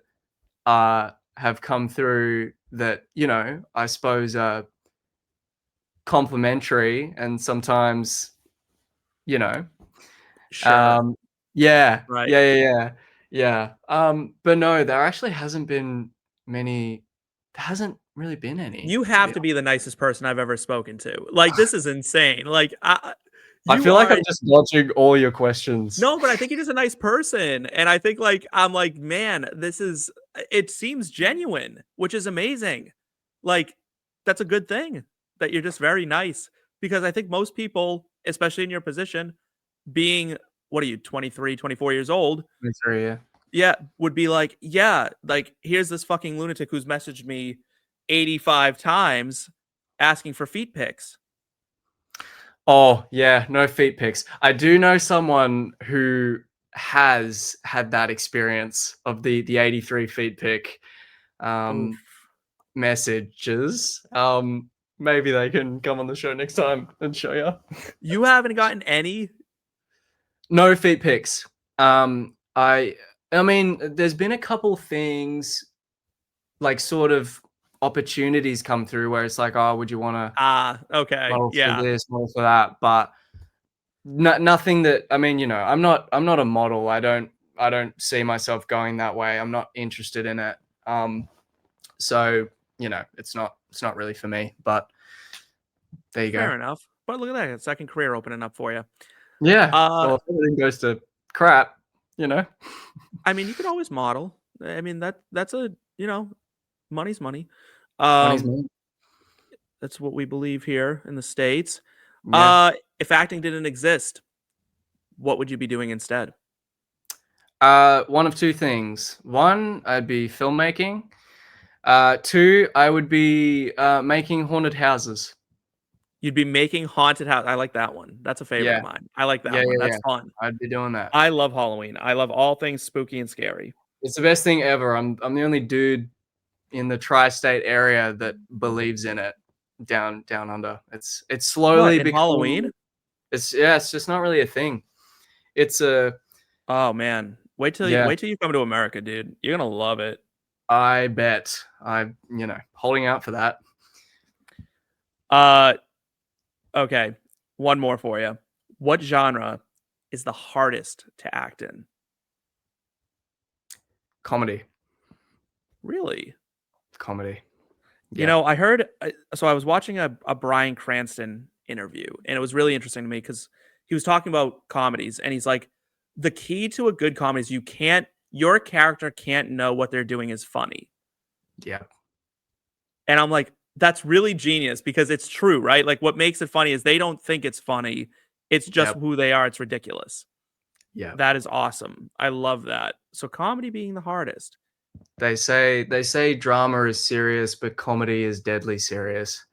have come through that, I suppose are complimentary and sometimes, you know, Sure. yeah, Right. yeah, yeah, yeah, yeah. But no, there actually hasn't been many. There hasn't really been any, You to have be to be the nicest person I've ever spoken to. Like this is insane. Like I you feel like are I'm just dodging all your questions. no, but I think you're just a nice person. And I think like I'm like, man, this is it seems genuine, which is amazing. Like that's a good thing that you're just very nice because I think most people, especially in your position, being what are you 23, 24 years old, Sorry, yeah. yeah, would be like, yeah, like here's this fucking lunatic who's messaged me 85 times asking for feet pics. Oh, yeah, no feet pics. I do know someone who has had that experience of the 83 feet pic Oof. um, messages. Maybe they can come on the show next time and show you. You haven't gotten any? No feet pics. I mean, there's been a couple things like sort of opportunities come through where it's like, oh, would you want to Ah, okay. model for Yeah. this, model for that? But nothing that, I mean, I'm not a model. I don't see myself going that way. I'm not interested in it. So it's not really for me. But there you go. Fair enough. But look at that. Second career opening up for you. Yeah. Uh Well, if everything goes to crap, you know. I mean, you could always model. I mean, that's a, money's money. Money's Um money. that's what we believe here in the States. Yeah. If acting didn't exist, what would you be doing instead? One of two things. One, I'd be filmmaking. Two, I would be making haunted houses. You'd be making haunted house. I like that one. That's a favorite Yeah, of mine. I like yeah, that one. yeah, That's yeah. fun. I'd be doing that. I love Halloween. I love all things spooky and scary. It's the best thing ever. I'm the only dude in the tri-state area that believes in it. Down under. It's What, slowly in becoming. Halloween? It's just not really a thing. It's a Oh man. yeah. Wait till you come to America, dude. You're gonna love it. I bet. I'm holding out for that. Okay. One more for you. what genre is the hardest to act in? Comedy. Really? Comedy. You know, I heard, so I was watching a Bryan Cranston interview, and it was really interesting to me because he was talking about comedies, and he's like, the key to a good comedy is your character can't know what they're doing is funny. Yeah. And I'm like, that's really genius because it's true, right? Like, what makes it funny is they don't think it's funny. It's just who they are. It's ridiculous. Yeah. That is awesome. I love that. So comedy being the hardest. They say drama is serious, but comedy is deadly serious.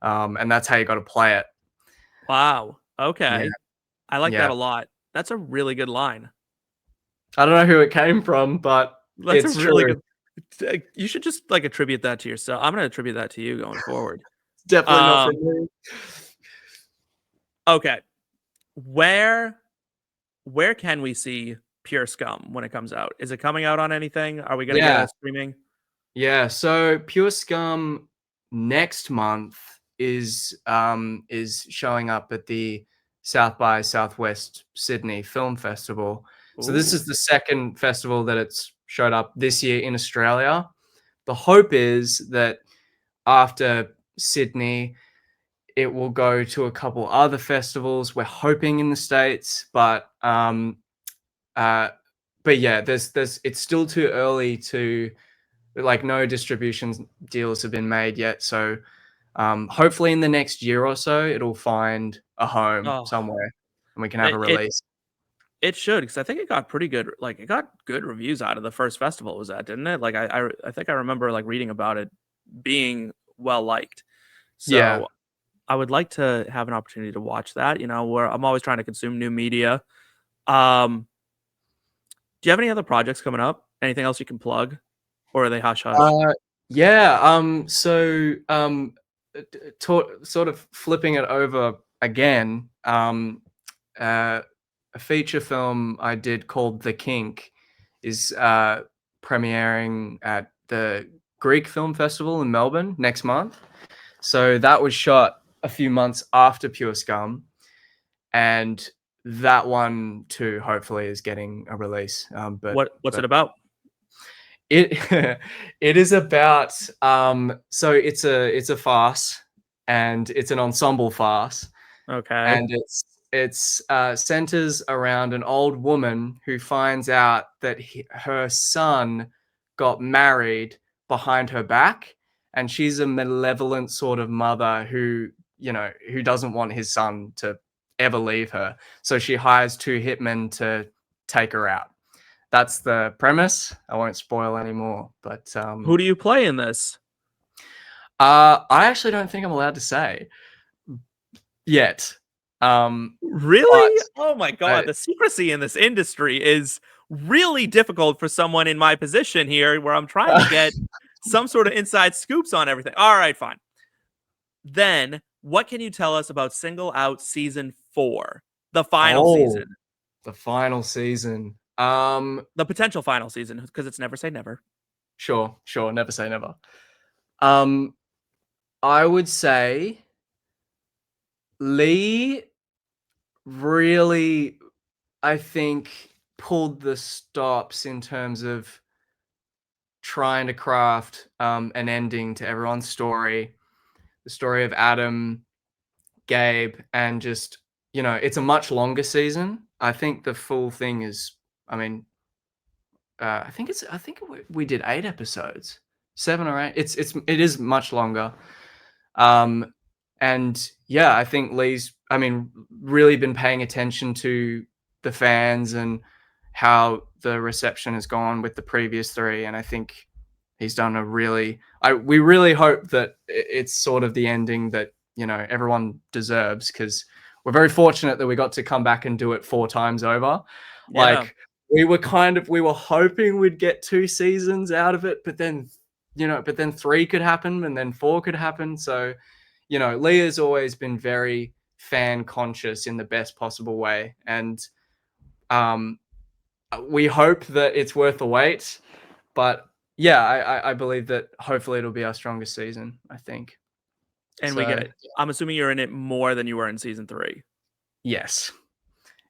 And that's how you got to play it. Wow. Okay. Yeah. I like Yeah. that a lot. That's a really good line. I don't know who it came from, but That's it's a really true. good. You should just like attribute that to yourself. I'm gonna attribute that to you going forward. Definitely not from me. Okay. Where can we see Pure Scum when it comes out? Is it coming out on anything? Are we gonna get Yeah. it streaming? Yeah. So Pure Scum next month is showing up at the South by Southwest Sydney Film Festival. So this Ooh. is the second festival that it's showed up this year in Australia. The hope is that after Sydney, it will go to a couple other festivals. We're hoping in the States, but yeah, it's still too early to, like, no distribution deals have been made yet. So hopefully in the next year or so, it'll find a home Oh, somewhere and we can have a release. it should, because I think it got pretty good. Like, it got good reviews out of the first festival it was at, didn't it? Like, I think I remember like reading about it being well liked. So Yeah. I would like to have an opportunity to watch that. You know, where I'm always trying to consume new media. Do you have any other projects coming up? Anything else you can plug, or are they hush hush? Yeah. Sort of flipping it over again. A feature film I did called The Kink is premiering at the Greek Film Festival in Melbourne next month. So that was shot a few months after Pure Scum, and that one too hopefully is getting a release. What's it about? It it is about so it's a farce, and it's an ensemble farce. Okay. And it's centers around an old woman who finds out that her son got married behind her back, and she's a malevolent sort of mother who doesn't want his son to ever leave her. So she hires two hitmen to take her out. That's the premise. I won't spoil anymore, but Who do you play in this? I actually don't think I'm allowed to say yet. Really? Oh my god, the secrecy in this industry is really difficult for someone in my position here, where I'm trying to get some sort of inside scoops on everything. All right, fine. Then, what can you tell us about Single Out Season 4, the final season? The final season. The potential final season, because it's never say never. Sure, never say never. I would say Lee really, I think, pulled the stops in terms of trying to craft an ending to everyone's story. The story of Adam, Gabe, and just, it's a much longer season. I think the full thing is, I think we did 8 episodes, 7 or 8. It is much longer. And yeah, I think Lee's, really been paying attention to the fans and how the reception has gone with the previous 3. And I think he's done we really hope that it's sort of the ending that, everyone deserves, because we're very fortunate that we got to come back and do it 4 times over. Yeah. Like, we were hoping we'd get 2 seasons out of it, but then 3 could happen, and then 4 could happen. So, Leah's always been very fan conscious in the best possible way. And we hope that it's worth the wait. But yeah, I believe that hopefully it'll be our strongest season, I think. And we get it. I'm assuming you're in it more than you were in season 3. Yes.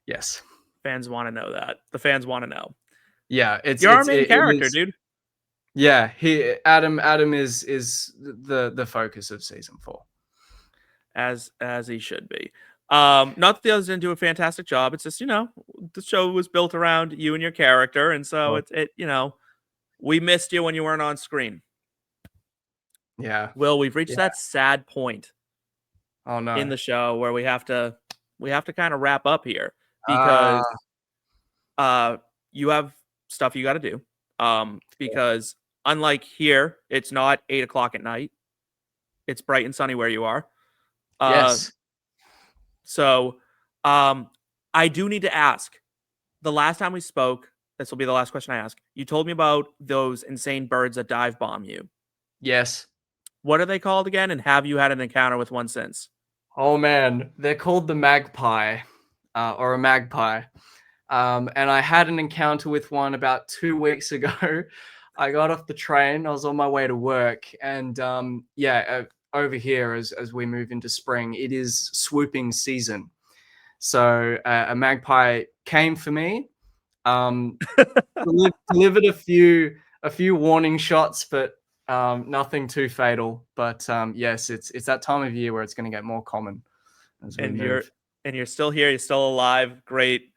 Yes. Fans want to know that. The fans want to know. Yeah, it's You're our it's main it character, is, dude. yeah, Adam is the focus of season 4. As he should be. Not that the others didn't do a fantastic job. It's just, the show was built around you and your character, and so we missed you when you weren't on screen. Yeah. Will, we've reached Yeah. that sad point Oh no. in the show where we have to kind of wrap up here because you have stuff you got to do. Because unlike here, it's not 8 o'clock at night. It's bright and sunny where you are. Yes. So, I do need to ask. The last time we spoke, this will be the last question I ask. You told me about those insane birds that dive bomb you. Yes. What are they called again? And have you had an encounter with one since? Oh man, they're called the magpie, or a magpie. And I had an encounter with one about 2 weeks ago. I got off the train. I was on my way to work, and over here as we move into spring, it is swooping season. So a magpie came for me. Delivered a few warning shots, but nothing too fatal. But yes, it's that time of year where it's going to get more common as we move. You're still here. You're still alive. Great.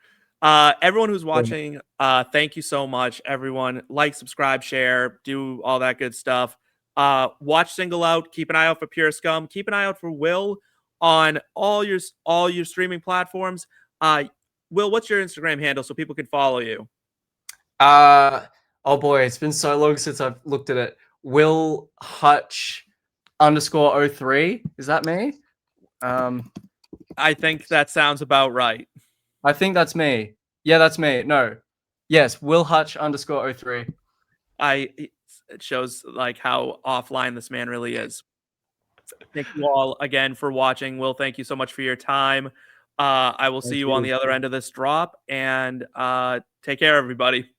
Everyone who's watching, thank you so much. Everyone, like, subscribe, share, do all that good stuff. Watch Single Out. Keep an eye out for Pure Scum. Keep an eye out for Will on all your streaming platforms. Will, what's your Instagram handle so people can follow you? Oh boy, it's been so long since I've looked at it. Will Hutch _03. Is that me? I think that sounds about right. I think that's me. Yeah, that's me. No. Yes, Will Hutch _03. It shows like how offline this man really is. Thank you all again for watching. Will, thank you so much for your time. I will see you on the other end of this drop, and take care, everybody.